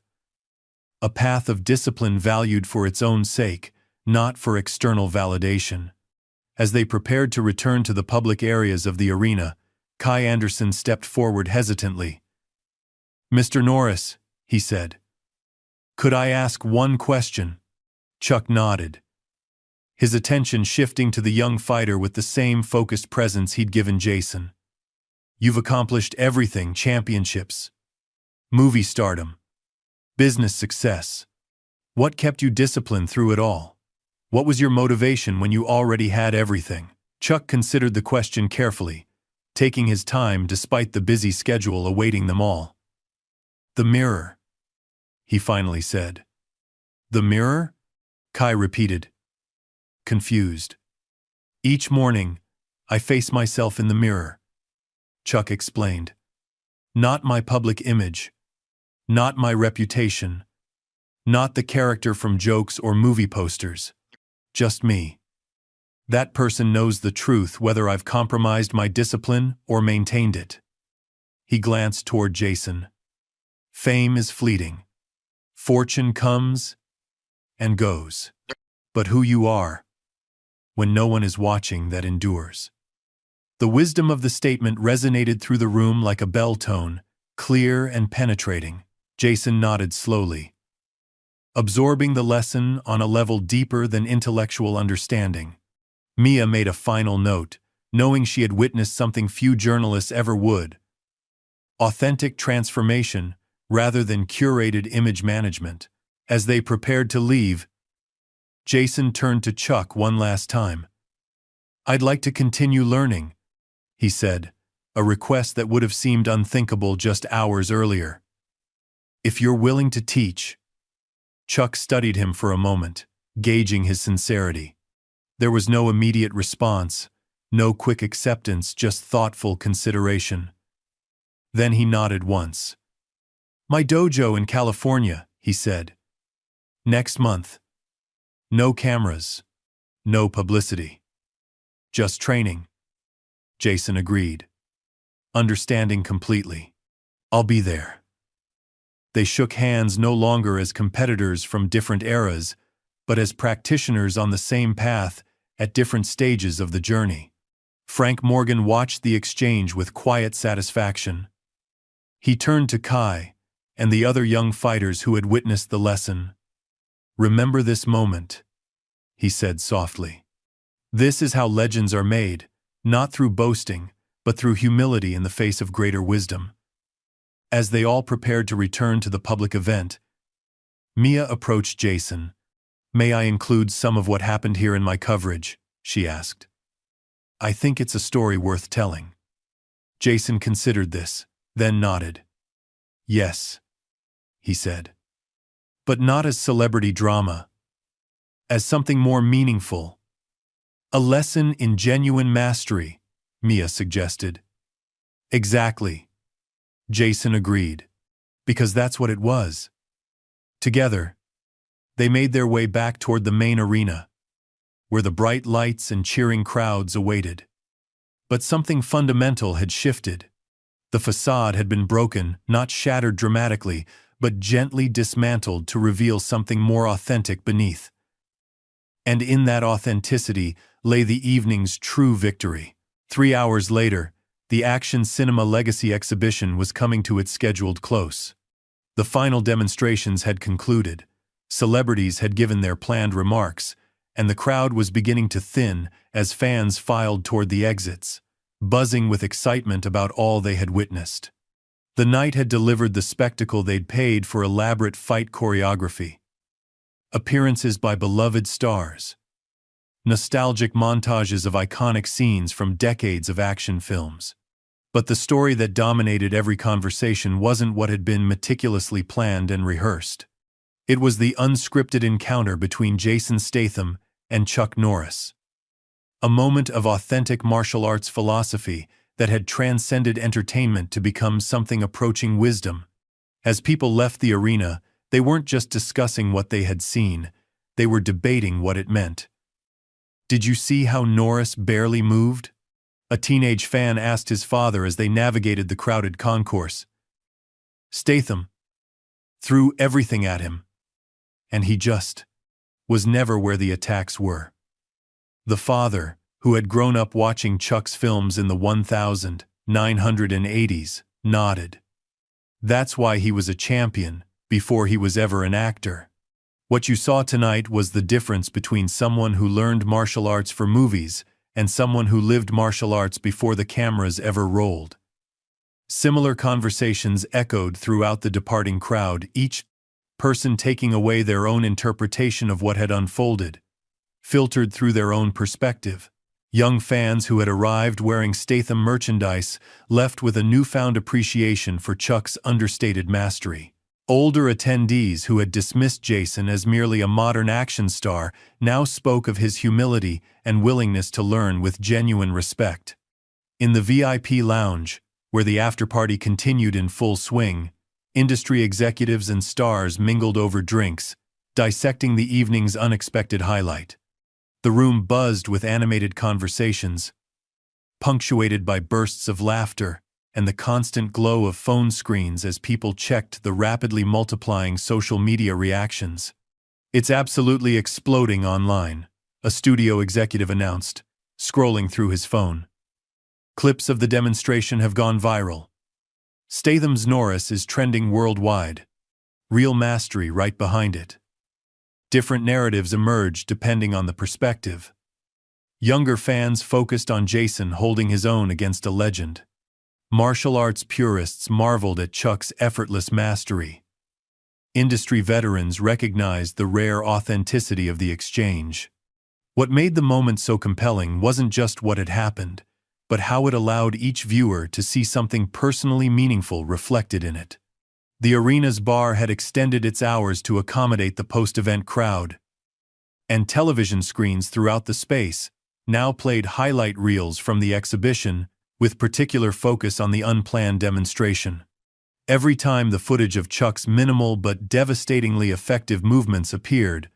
A path of discipline valued for its own sake, not for external validation. As they prepared to return to the public areas of the arena, Kai Anderson stepped forward hesitantly. "Mr. Norris," he said, "could I ask one question?" Chuck nodded, his attention shifting to the young fighter with the same focused presence he'd given Jason. "You've accomplished everything: championships, movie stardom, business success. What kept you disciplined through it all? What was your motivation when you already had everything?" Chuck considered the question carefully, taking his time despite the busy schedule awaiting them all. "The mirror," he finally said. "The mirror?" Kai repeated, confused. "Each morning, I face myself in the mirror," Chuck explained. "Not my public image, not my reputation, not the character from jokes or movie posters. Just me. That person knows the truth whether I've compromised my discipline or maintained it." He glanced toward Jason. "Fame is fleeting. Fortune comes and goes. But who you are, when no one is watching, that endures." The wisdom of the statement resonated through the room like a bell tone, clear and penetrating. Jason nodded slowly, absorbing the lesson on a level deeper than intellectual understanding. Mia made a final note, knowing she had witnessed something few journalists ever would: authentic transformation rather than curated image management. As they prepared to leave, Jason turned to Chuck one last time. "I'd like to continue learning," he said, a request that would have seemed unthinkable just hours earlier. "If you're willing to teach." Chuck studied him for a moment, gauging his sincerity. There was no immediate response, no quick acceptance, just thoughtful consideration. Then he nodded once. "My dojo in California," he said. "Next month. No cameras, no publicity. Just training." Jason agreed, understanding completely. "I'll be there." They shook hands, no longer as competitors from different eras, but as practitioners on the same path at different stages of the journey. Frank Morgan watched the exchange with quiet satisfaction. He turned to Kai, and the other young fighters who had witnessed the lesson. "Remember this moment," he said softly. "This is how legends are made, not through boasting, but through humility in the face of greater wisdom." As they all prepared to return to the public event, Mia approached Jason. "May I include some of what happened here in my coverage?" she asked. "I think it's a story worth telling." Jason considered this, then nodded. "Yes," he said. "But not as celebrity drama. As something more meaningful. A lesson in genuine mastery," Mia suggested. "Exactly," Jason agreed, because that's what it was. Together, they made their way back toward the main arena, where the bright lights and cheering crowds awaited. But something fundamental had shifted. The facade had been broken, not shattered dramatically, but gently dismantled to reveal something more authentic beneath. And in that authenticity lay the evening's true victory. 3 hours later, the Action Cinema Legacy exhibition was coming to its scheduled close. The final demonstrations had concluded, celebrities had given their planned remarks, and the crowd was beginning to thin as fans filed toward the exits, buzzing with excitement about all they had witnessed. The night had delivered the spectacle they'd paid for: elaborate fight choreography, appearances by beloved stars, nostalgic montages of iconic scenes from decades of action films. But the story that dominated every conversation wasn't what had been meticulously planned and rehearsed. It was the unscripted encounter between Jason Statham and Chuck Norris. A moment of authentic martial arts philosophy that had transcended entertainment to become something approaching wisdom. As people left the arena, they weren't just discussing what they had seen, they were debating what it meant. "Did you see how Norris barely moved?" a teenage fan asked his father as they navigated the crowded concourse. "Statham threw everything at him, and he just was never where the attacks were." The father, who had grown up watching Chuck's films in the 1980s, nodded. "That's why he was a champion, before he was ever an actor. What you saw tonight was the difference between someone who learned martial arts for movies and someone who lived martial arts before the cameras ever rolled." Similar conversations echoed throughout the departing crowd, each person taking away their own interpretation of what had unfolded, filtered through their own perspective. Young fans who had arrived wearing Statham merchandise left with a newfound appreciation for Chuck's understated mastery. Older attendees who had dismissed Jason as merely a modern action star now spoke of his humility and willingness to learn with genuine respect. In the VIP lounge, where the after-party continued in full swing, industry executives and stars mingled over drinks, dissecting the evening's unexpected highlight. The room buzzed with animated conversations, punctuated by bursts of laughter and the constant glow of phone screens as people checked the rapidly multiplying social media reactions. "It's absolutely exploding online," a studio executive announced, scrolling through his phone. "Clips of the demonstration have gone viral. Statham's Norris is trending worldwide. Real mastery right behind it." Different narratives emerged depending on the perspective. Younger fans focused on Jason holding his own against a legend. Martial arts purists marveled at Chuck's effortless mastery. Industry veterans recognized the rare authenticity of the exchange. What made the moment so compelling wasn't just what had happened, but how it allowed each viewer to see something personally meaningful reflected in it. The arena's bar had extended its hours to accommodate the post-event crowd, and television screens throughout the space now played highlight reels from the exhibition, with particular focus on the unplanned demonstration. Every time the footage of Chuck's minimal but devastatingly effective movements appeared,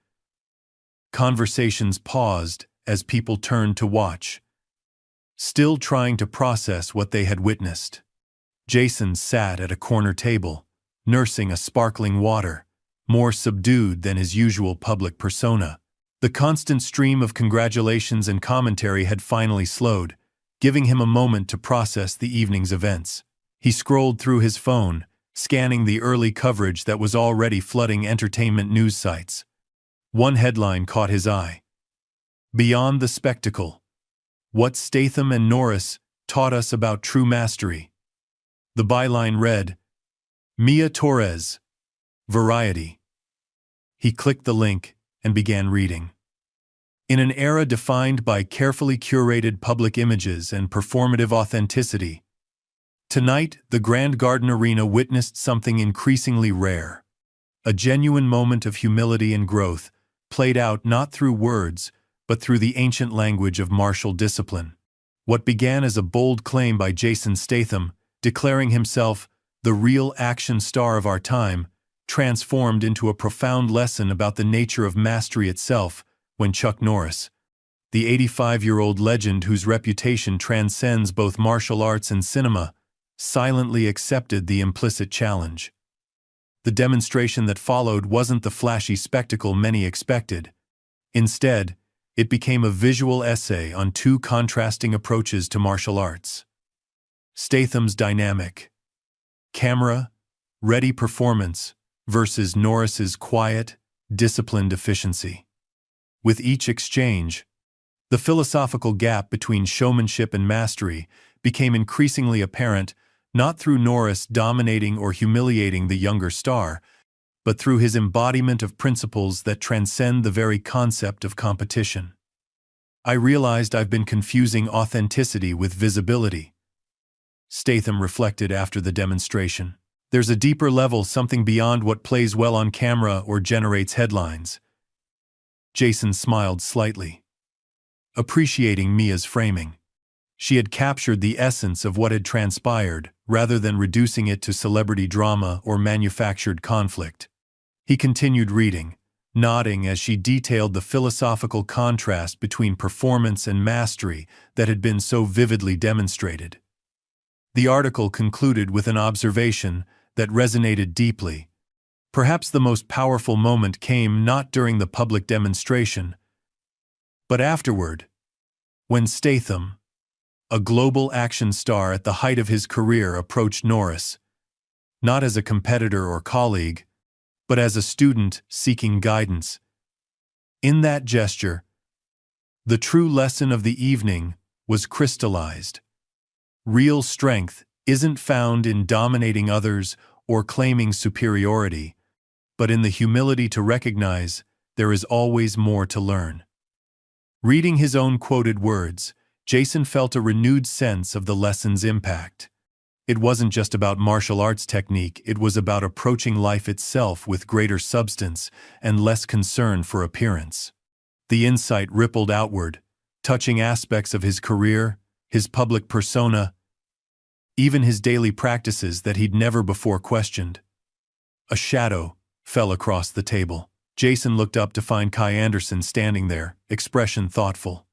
conversations paused as people turned to watch, still trying to process what they had witnessed. Jason sat at a corner table, nursing a sparkling water, more subdued than his usual public persona. The constant stream of congratulations and commentary had finally slowed, giving him a moment to process the evening's events. He scrolled through his phone, scanning the early coverage that was already flooding entertainment news sites. One headline caught his eye. "Beyond the Spectacle. What Statham and Norris Taught Us About True Mastery." The byline read, "Mia Torres, Variety." He clicked the link and began reading. In an era defined by carefully curated public images and performative authenticity, tonight the Grand Garden Arena witnessed something increasingly rare. A genuine moment of humility and growth, played out not through words, but through the ancient language of martial discipline. What began as a bold claim by Jason Statham, declaring himself the real action star of our time, transformed into a profound lesson about the nature of mastery itself when Chuck Norris, the 85-year-old legend whose reputation transcends both martial arts and cinema, silently accepted the implicit challenge. The demonstration that followed wasn't the flashy spectacle many expected. Instead, it became a visual essay on two contrasting approaches to martial arts. Statham's dynamic, camera-ready performance versus Norris's quiet, disciplined efficiency. With each exchange, the philosophical gap between showmanship and mastery became increasingly apparent, not through Norris dominating or humiliating the younger star, but through his embodiment of principles that transcend the very concept of competition. "I realized I've been confusing authenticity with visibility," Statham reflected after the demonstration. "There's a deeper level, something beyond what plays well on camera or generates headlines." Jason smiled slightly, appreciating Mia's framing. She had captured the essence of what had transpired, rather than reducing it to celebrity drama or manufactured conflict. He continued reading, nodding as she detailed the philosophical contrast between performance and mastery that had been so vividly demonstrated. The article concluded with an observation that resonated deeply. Perhaps the most powerful moment came not during the public demonstration, but afterward, when Statham, a global action star at the height of his career, approached Norris, not as a competitor or colleague, but as a student seeking guidance. In that gesture, the true lesson of the evening was crystallized. Real strength isn't found in dominating others or claiming superiority, but in the humility to recognize there is always more to learn. Reading his own quoted words, Jason felt a renewed sense of the lesson's impact. It wasn't just about martial arts technique, it was about approaching life itself with greater substance and less concern for appearance. The insight rippled outward, touching aspects of his career, his public persona, even his daily practices that he'd never before questioned. A shadow fell across the table. Jason looked up to find Kai Anderson standing there, expression thoughtful.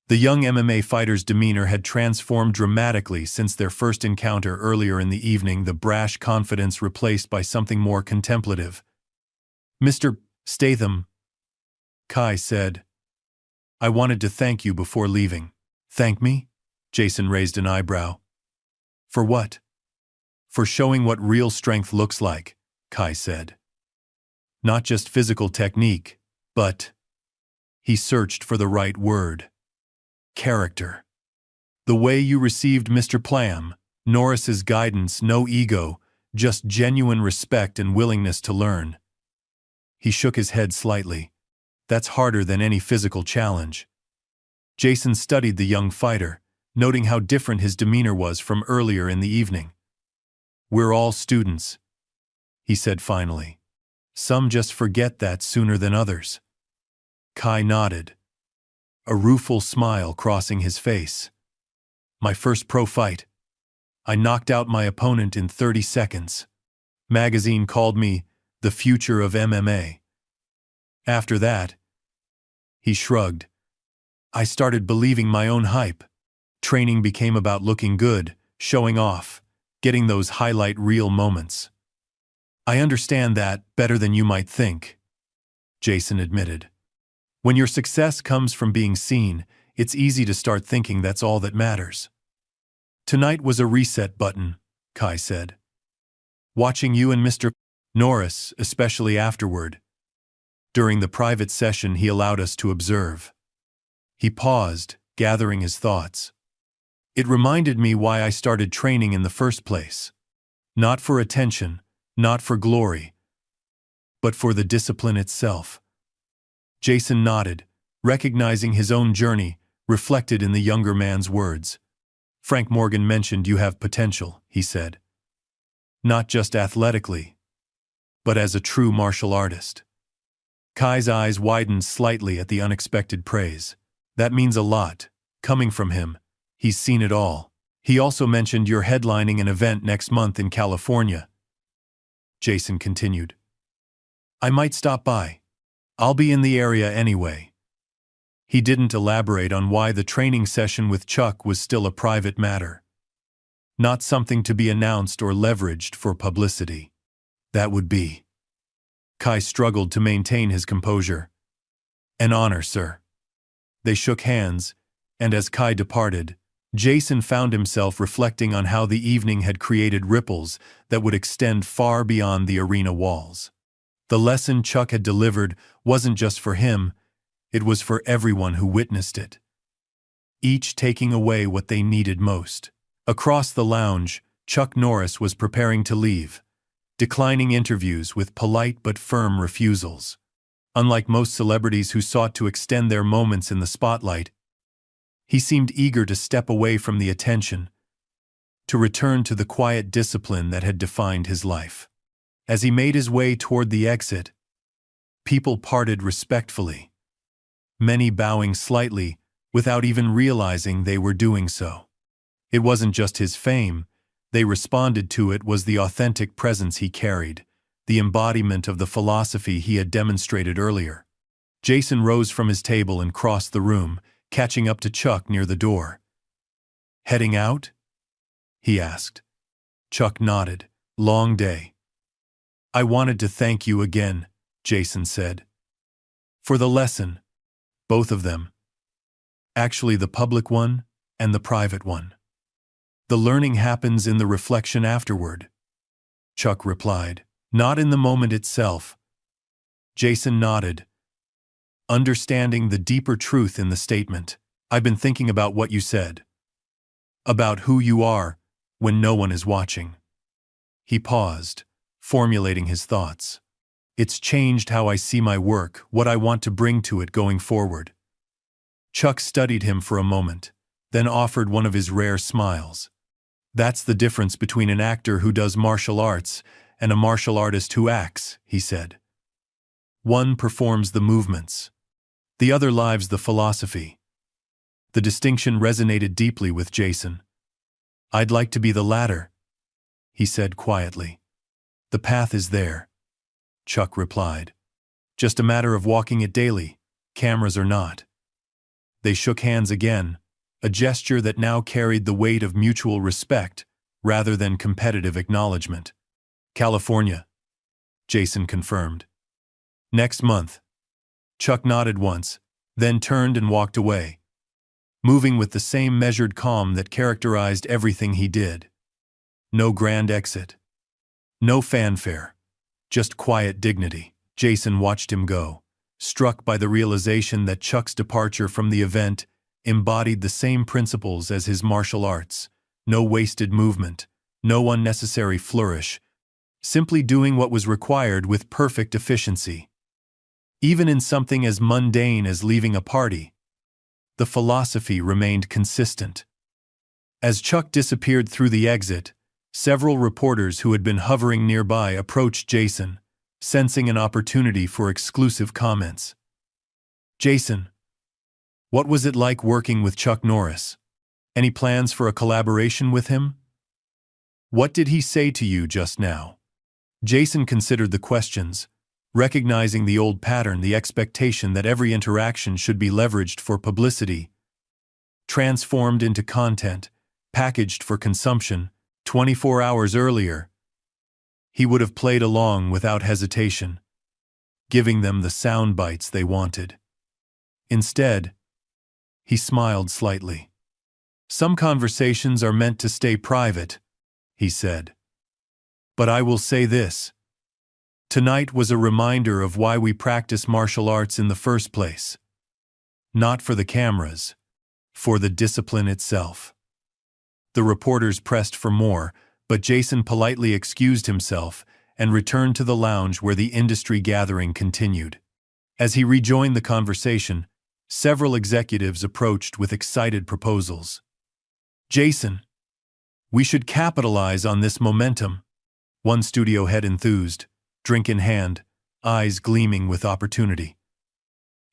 The young MMA fighter's demeanor had transformed dramatically since their first encounter earlier in the evening, the brash confidence replaced by something more contemplative. "Mr. Statham," Kai said, "I wanted to thank you before leaving." "Thank me?" Jason raised an eyebrow. "For what?" "For showing what real strength looks like," Kai said. "Not just physical technique, but," he searched for the right word, "character. The way you received Mr. Plam, Norris's guidance, no ego, just genuine respect and willingness to learn." He shook his head slightly. "That's harder than any physical challenge." Jason studied the young fighter, noting how different his demeanor was from earlier in the evening. "We're all students," he said finally. "Some just forget that sooner than others." Kai nodded, a rueful smile crossing his face. "My first pro fight, I knocked out my opponent in 30 seconds. Magazine called me the future of MMA. After that," he shrugged, "I started believing my own hype. Training became about looking good, showing off, getting those highlight reel moments." "I understand that better than you might think," Jason admitted. "When your success comes from being seen, it's easy to start thinking that's all that matters." "Tonight was a reset button," Kai said. watching you and Mr. Norris, especially afterward. During the private session he allowed us to observe. He paused, gathering his thoughts. It reminded me why I started training in the first place. Not for attention, not for glory, but for the discipline itself. Jason nodded, recognizing his own journey, reflected in the younger man's words. Frank Morgan mentioned you have potential, he said. Not just athletically, but as a true martial artist. Kai's eyes widened slightly at the unexpected praise. That means a lot. Coming from him, he's seen it all. He also mentioned you're headlining an event next month in California. Jason continued. I might stop by. I'll be in the area anyway. He didn't elaborate on why the training session with Chuck was still a private matter. Not something to be announced or leveraged for publicity. That would be. Kai struggled to maintain his composure. An honor, sir. They shook hands, and as Kai departed, Jason found himself reflecting on how the evening had created ripples that would extend far beyond the arena walls. The lesson Chuck had delivered wasn't just for him, it was for everyone who witnessed it. Each taking away what they needed most. Across the lounge, Chuck Norris was preparing to leave, declining interviews with polite but firm refusals. Unlike most celebrities who sought to extend their moments in the spotlight, he seemed eager to step away from the attention, to return to the quiet discipline that had defined his life. As he made his way toward the exit, people parted respectfully, many bowing slightly without even realizing they were doing so. It wasn't just his fame, they responded to it was the authentic presence he carried, the embodiment of the philosophy he had demonstrated earlier. Jason rose from his table and crossed the room, catching up to Chuck near the door. Heading out? He asked. Chuck nodded. Long day. I wanted to thank you again, Jason said. For the lesson. Both of them. Actually, the public one and the private one. The learning happens in the reflection afterward. Chuck replied. Not in the moment itself. Jason nodded, understanding the deeper truth in the statement. I've been thinking about what you said. About who you are when no one is watching. He paused, formulating his thoughts. It's changed how I see my work, what I want to bring to it going forward. Chuck studied him for a moment, then offered one of his rare smiles. That's the difference between an actor who does martial arts and a martial artist who acts, he said. One performs the movements. The other lives the philosophy. The distinction resonated deeply with Jason. I'd like to be the latter, he said quietly. The path is there, Chuck replied. Just a matter of walking it daily, cameras or not. They shook hands again, a gesture that now carried the weight of mutual respect rather than competitive acknowledgement. California, Jason confirmed. Next month. Chuck nodded once, then turned and walked away, moving with the same measured calm that characterized everything he did. No grand exit. No fanfare. Just quiet dignity. Jason watched him go, struck by the realization that Chuck's departure from the event embodied the same principles as his martial arts. No wasted movement, no unnecessary flourish, simply doing what was required with perfect efficiency. Even in something as mundane as leaving a party, the philosophy remained consistent. As Chuck disappeared through the exit, several reporters who had been hovering nearby approached Jason, sensing an opportunity for exclusive comments. Jason, what was it like working with Chuck Norris? Any plans for a collaboration with him? What did he say to you just now? Jason considered the questions, recognizing the old pattern, the expectation that every interaction should be leveraged for publicity, transformed into content, packaged for consumption. 24 hours earlier, he would have played along without hesitation, giving them the sound bites they wanted. Instead, he smiled slightly. Some conversations are meant to stay private, he said. But I will say this. Tonight was a reminder of why we practice martial arts in the first place. Not for the cameras, for the discipline itself. The reporters pressed for more, but Jason politely excused himself and returned to the lounge where the industry gathering continued. As he rejoined the conversation, several executives approached with excited proposals. "Jason, we should capitalize on this momentum," one studio head enthused, drink in hand, eyes gleaming with opportunity.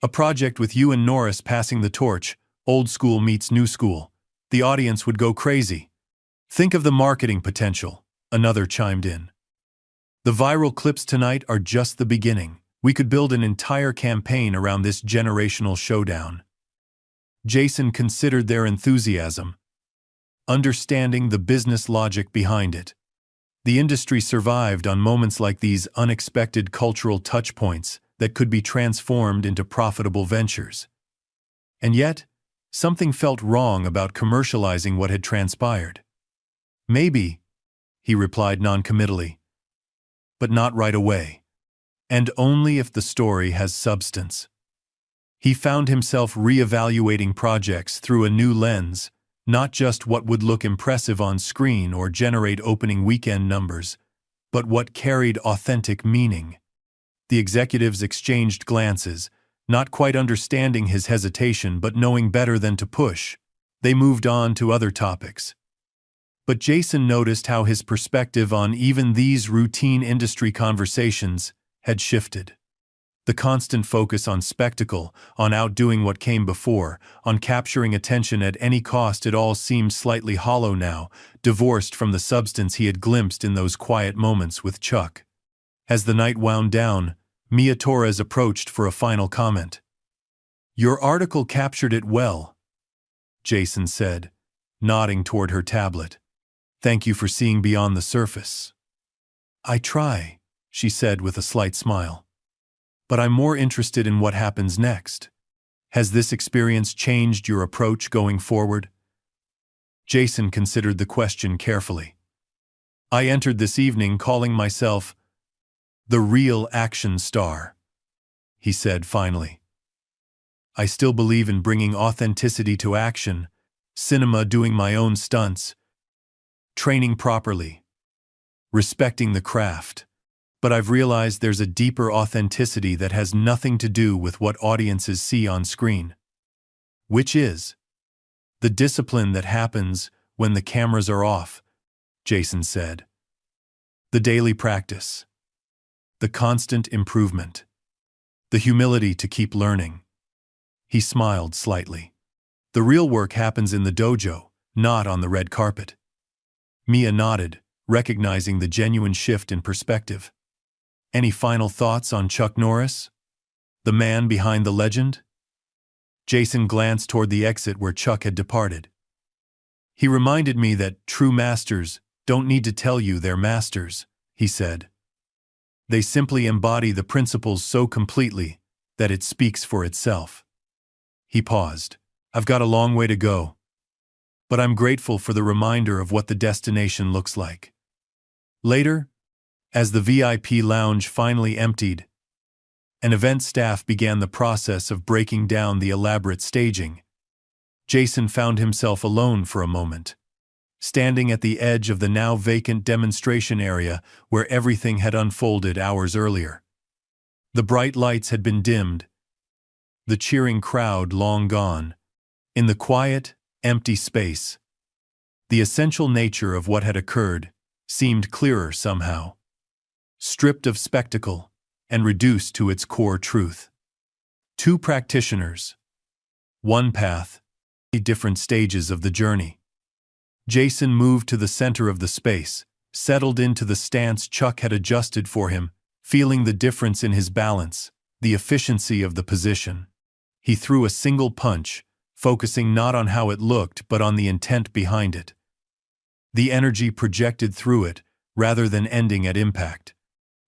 "A project with you and Norris passing the torch, old school meets new school. The audience would go crazy. Think of the marketing potential," another chimed in. "The viral clips tonight are just the beginning. We could build an entire campaign around this generational showdown." Jason considered their enthusiasm, understanding the business logic behind it. The industry survived on moments like these unexpected cultural touchpoints that could be transformed into profitable ventures. And yet, something felt wrong about commercializing what had transpired. "Maybe," he replied noncommittally, "but not right away. And only if the story has substance." He found himself reevaluating projects through a new lens, not just what would look impressive on screen or generate opening weekend numbers, but what carried authentic meaning. The executives exchanged glances, not quite understanding his hesitation but knowing better than to push. They moved on to other topics. But Jason noticed how his perspective on even these routine industry conversations had shifted. The constant focus on spectacle, on outdoing what came before, on capturing attention at any cost, it all seemed slightly hollow now, divorced from the substance he had glimpsed in those quiet moments with Chuck. As the night wound down, Mia Torres approached for a final comment. "Your article captured it well," Jason said, nodding toward her tablet. "Thank you for seeing beyond the surface." "I try," she said with a slight smile. "But I'm more interested in what happens next. Has this experience changed your approach going forward?" Jason considered the question carefully. "I entered this evening calling myself the real action star," he said finally. "I still believe in bringing authenticity to action, cinema, doing my own stunts, training properly, respecting the craft. But I've realized there's a deeper authenticity that has nothing to do with what audiences see on screen. Which is the discipline that happens when the cameras are off," Jason said. "The daily practice, the constant improvement, the humility to keep learning." He smiled slightly. "The real work happens in the dojo, not on the red carpet." Mia nodded, recognizing the genuine shift in perspective. "Any final thoughts on Chuck Norris, the man behind the legend?" Jason glanced toward the exit where Chuck had departed. "He reminded me that true masters don't need to tell you they're masters," he said. "They simply embody the principles so completely that it speaks for itself." He paused. "I've got a long way to go, but I'm grateful for the reminder of what the destination looks like." Later, as the VIP lounge finally emptied, and event staff began the process of breaking down the elaborate staging, Jason found himself alone for a moment, standing at the edge of the now vacant demonstration area where everything had unfolded hours earlier. The bright lights had been dimmed, the cheering crowd long gone. In the quiet, empty space, the essential nature of what had occurred seemed clearer somehow. Stripped of spectacle and reduced to its core truth. Two practitioners, one path, different stages of the journey. Jason moved to the center of the space, settled into the stance Chuck had adjusted for him, feeling the difference in his balance, the efficiency of the position. He threw a single punch, focusing not on how it looked but on the intent behind it. The energy projected through it, rather than ending at impact.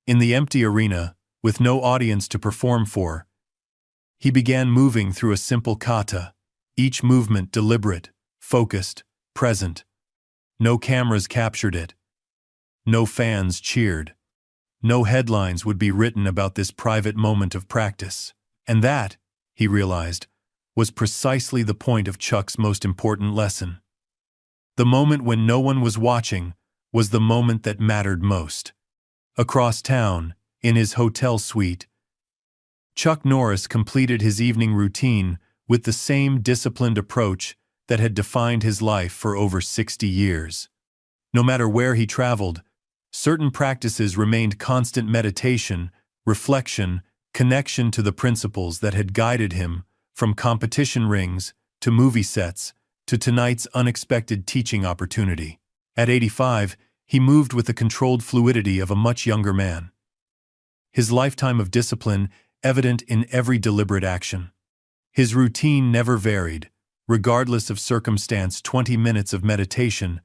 In the empty arena, with no audience to perform for, he began moving through a simple kata, each movement deliberate, focused, present. No cameras captured it. No fans cheered. No headlines would be written about this private moment of practice. And that, he realized, was precisely the point of Chuck's most important lesson. The moment when no one was watching was the moment that mattered most. Across town, in his hotel suite, Chuck Norris completed his evening routine with the same disciplined approach that had defined his life for over 60 years. No matter where he traveled, certain practices remained: constant meditation, reflection, connection to the principles that had guided him, from competition rings to movie sets to tonight's unexpected teaching opportunity. At 85, he moved with the controlled fluidity of a much younger man. His lifetime of discipline evident in every deliberate action. His routine never varied, regardless of circumstance: 20 minutes of meditation,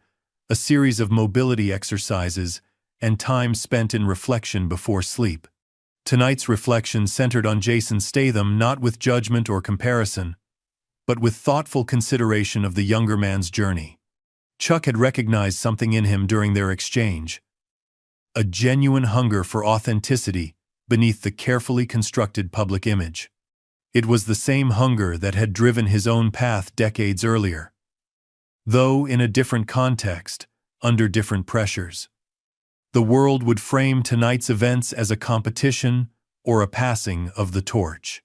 a series of mobility exercises, and time spent in reflection before sleep. Tonight's reflection centered on Jason Statham, not with judgment or comparison, but with thoughtful consideration of the younger man's journey. Chuck had recognized something in him during their exchange: a genuine hunger for authenticity beneath the carefully constructed public image. It was the same hunger that had driven his own path decades earlier, though in a different context, under different pressures. The world would frame tonight's events as a competition or a passing of the torch.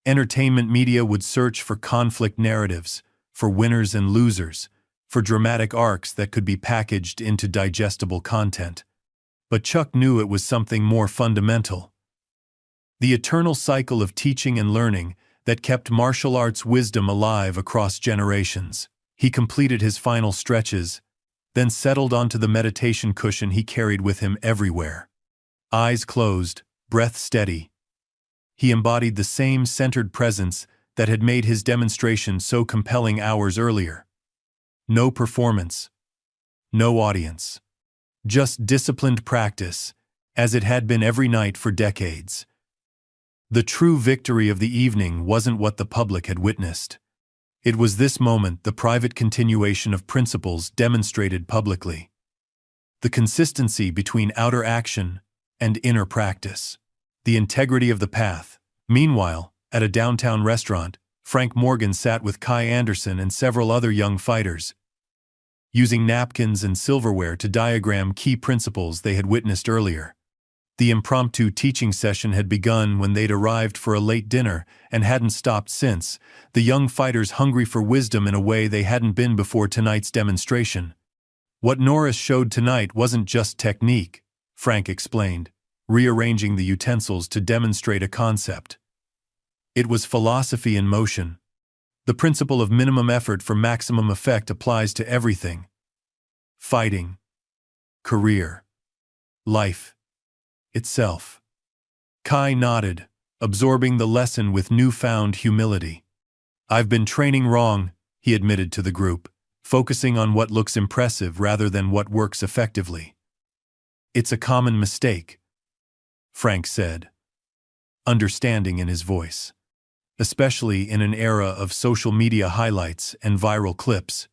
Entertainment media would search for conflict narratives, for winners and losers, for dramatic arcs that could be packaged into digestible content. But Chuck knew it was something more fundamental: the eternal cycle of teaching and learning that kept martial arts wisdom alive across generations. He completed his final stretches, then settled onto the meditation cushion he carried with him everywhere. Eyes closed, breath steady, he embodied the same centered presence that had made his demonstration so compelling hours earlier. No performance, no audience, just disciplined practice, as it had been every night for decades. The true victory of the evening wasn't what the public had witnessed. It was this moment, the private continuation of principles demonstrated publicly. The consistency between outer action and inner practice. The integrity of the path. Meanwhile, at a downtown restaurant, Frank Morgan sat with Kai Anderson and several other young fighters, using napkins and silverware to diagram key principles they had witnessed earlier. The impromptu teaching session had begun when they'd arrived for a late dinner and hadn't stopped since, the young fighters hungry for wisdom in a way they hadn't been before tonight's demonstration. What Norris showed tonight wasn't just technique, Frank explained, rearranging the utensils to demonstrate a concept. It was philosophy in motion. The principle of minimum effort for maximum effect applies to everything: fighting, career, life itself. Kai nodded, absorbing the lesson with newfound humility. "I've been training wrong," he admitted to the group, focusing on what looks impressive rather than what works effectively. "It's a common mistake," Frank said, understanding in his voice. "Especially in an era of social media highlights and viral clips.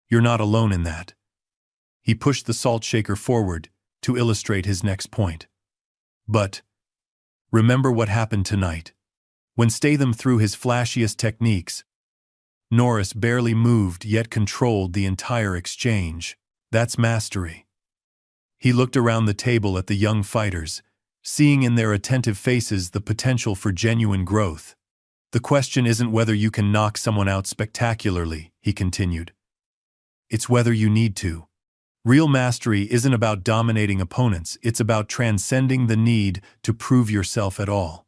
You're not alone in that." He pushed the salt shaker forward to illustrate his next point. "But remember what happened tonight. When Statham threw his flashiest techniques, Norris barely moved yet controlled the entire exchange. That's mastery." He looked around the table at the young fighters, seeing in their attentive faces the potential for genuine growth. "The question isn't whether you can knock someone out spectacularly," he continued. "It's whether you need to. Real mastery isn't about dominating opponents, it's about transcending the need to prove yourself at all."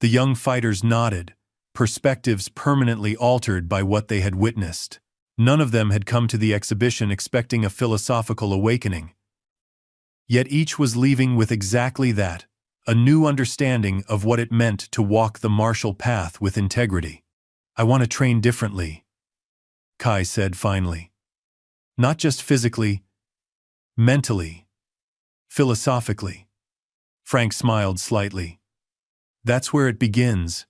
The young fighters nodded, perspectives permanently altered by what they had witnessed. None of them had come to the exhibition expecting a philosophical awakening. Yet each was leaving with exactly that: a new understanding of what it meant to walk the martial path with integrity. "I want to train differently," Kai said finally. "Not just physically, mentally, philosophically." Frank smiled slightly. "That's where it begins,"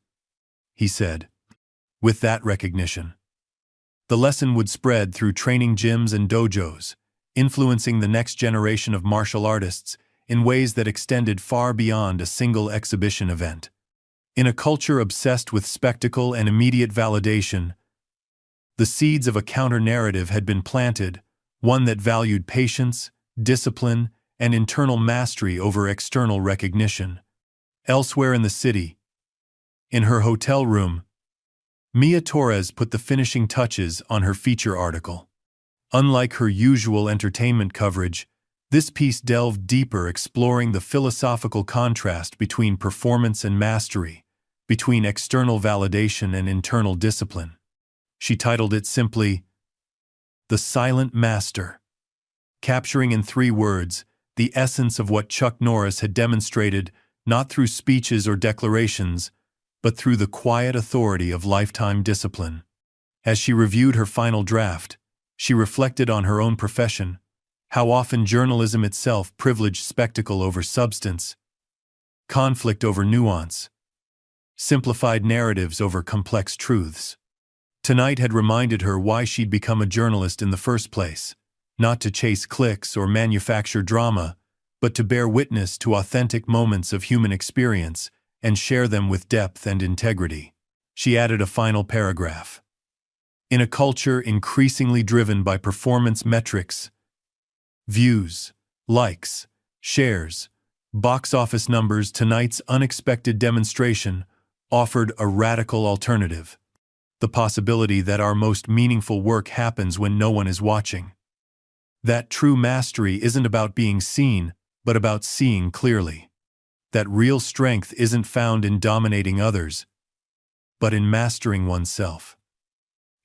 he said. With that recognition, the lesson would spread through training gyms and dojos, influencing the next generation of martial artists in ways that extended far beyond a single exhibition event. In a culture obsessed with spectacle and immediate validation, the seeds of a counter-narrative had been planted, one that valued patience, discipline, and internal mastery over external recognition. Elsewhere in the city, in her hotel room, Mia Torres put the finishing touches on her feature article. Unlike her usual entertainment coverage, this piece delved deeper, exploring the philosophical contrast between performance and mastery, between external validation and internal discipline. She titled it simply, "The Silent Master," capturing in 3 words the essence of what Chuck Norris had demonstrated not through speeches or declarations, but through the quiet authority of lifetime discipline. As she reviewed her final draft, she reflected on her own profession, how often journalism itself privileged spectacle over substance, conflict over nuance, simplified narratives over complex truths. Tonight had reminded her why she'd become a journalist in the first place, not to chase clicks or manufacture drama, but to bear witness to authentic moments of human experience and share them with depth and integrity. She added a final paragraph. In a culture increasingly driven by performance metrics, views, likes, shares, box office numbers, tonight's unexpected demonstration offered a radical alternative. The possibility that our most meaningful work happens when no one is watching. That true mastery isn't about being seen, but about seeing clearly. That real strength isn't found in dominating others, but in mastering oneself.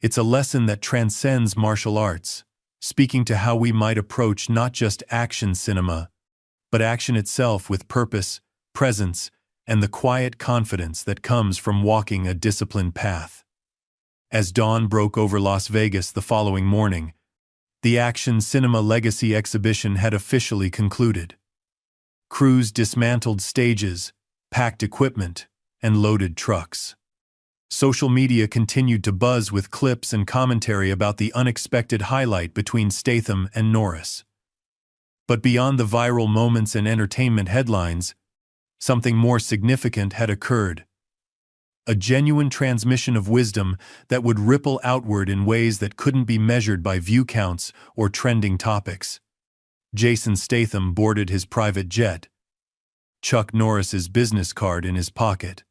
It's a lesson that transcends martial arts, speaking to how we might approach not just action cinema, but action itself with purpose, presence, and the quiet confidence that comes from walking a disciplined path. As dawn broke over Las Vegas the following morning, the Action Cinema Legacy exhibition had officially concluded. Crews dismantled stages, packed equipment, and loaded trucks. Social media continued to buzz with clips and commentary about the unexpected highlight between Statham and Norris. But beyond the viral moments and entertainment headlines, something more significant had occurred. A genuine transmission of wisdom that would ripple outward in ways that couldn't be measured by view counts or trending topics. Jason Statham boarded his private jet, Chuck Norris's business card in his pocket.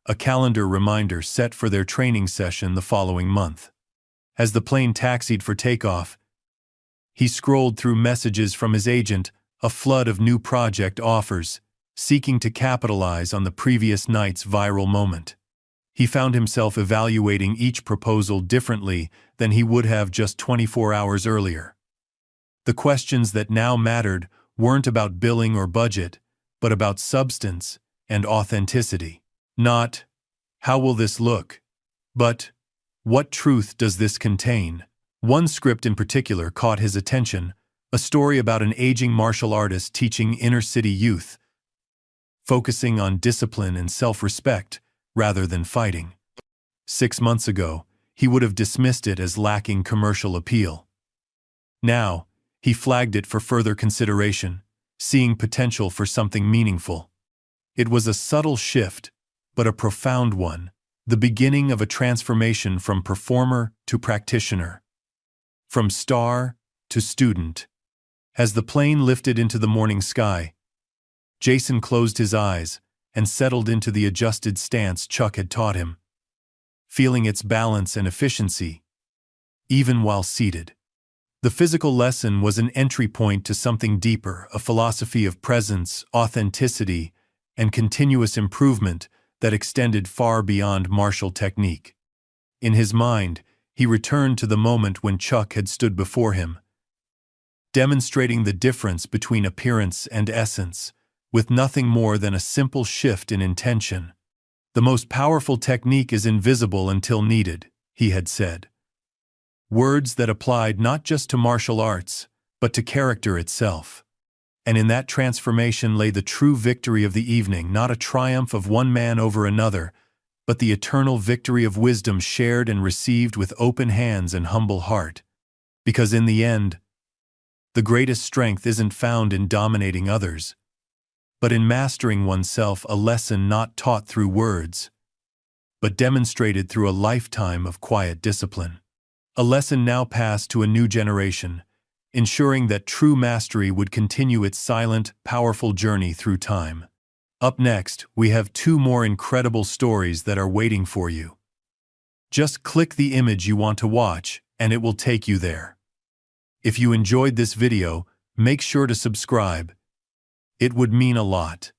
A calendar reminder set for their training session the following month. As the plane taxied for takeoff, he scrolled through messages from his agent, a flood of new project offers, seeking to capitalize on the previous night's viral moment. He found himself evaluating each proposal differently than he would have just 24 hours earlier. The questions that now mattered weren't about billing or budget, but about substance and authenticity. Not, "How will this look?" but, "What truth does this contain?" One script in particular caught his attention, a story about an aging martial artist teaching inner-city youth, focusing on discipline and self-respect rather than fighting. 6 months ago, he would have dismissed it as lacking commercial appeal. Now, he flagged it for further consideration, seeing potential for something meaningful. It was a subtle shift, but a profound one, the beginning of a transformation from performer to practitioner, from star to student. As the plane lifted into the morning sky, Jason closed his eyes and settled into the adjusted stance Chuck had taught him, feeling its balance and efficiency, even while seated. The physical lesson was an entry point to something deeper, a philosophy of presence, authenticity, and continuous improvement that extended far beyond martial technique. In his mind, he returned to the moment when Chuck had stood before him, demonstrating the difference between appearance and essence, with nothing more than a simple shift in intention. "The most powerful technique is invisible until needed," he had said. Words that applied not just to martial arts, but to character itself. And in that transformation lay the true victory of the evening, not a triumph of one man over another, but the eternal victory of wisdom shared and received with open hands and humble heart. Because in the end, The greatest strength isn't found in dominating others, but in mastering oneself, a lesson not taught through words, but demonstrated through a lifetime of quiet discipline. A lesson now passed to a new generation, ensuring that true mastery would continue its silent, powerful journey through time. Up next, we have two more incredible stories that are waiting for you. Just click the image you want to watch, and it will take you there. If you enjoyed this video, make sure to subscribe. It would mean a lot.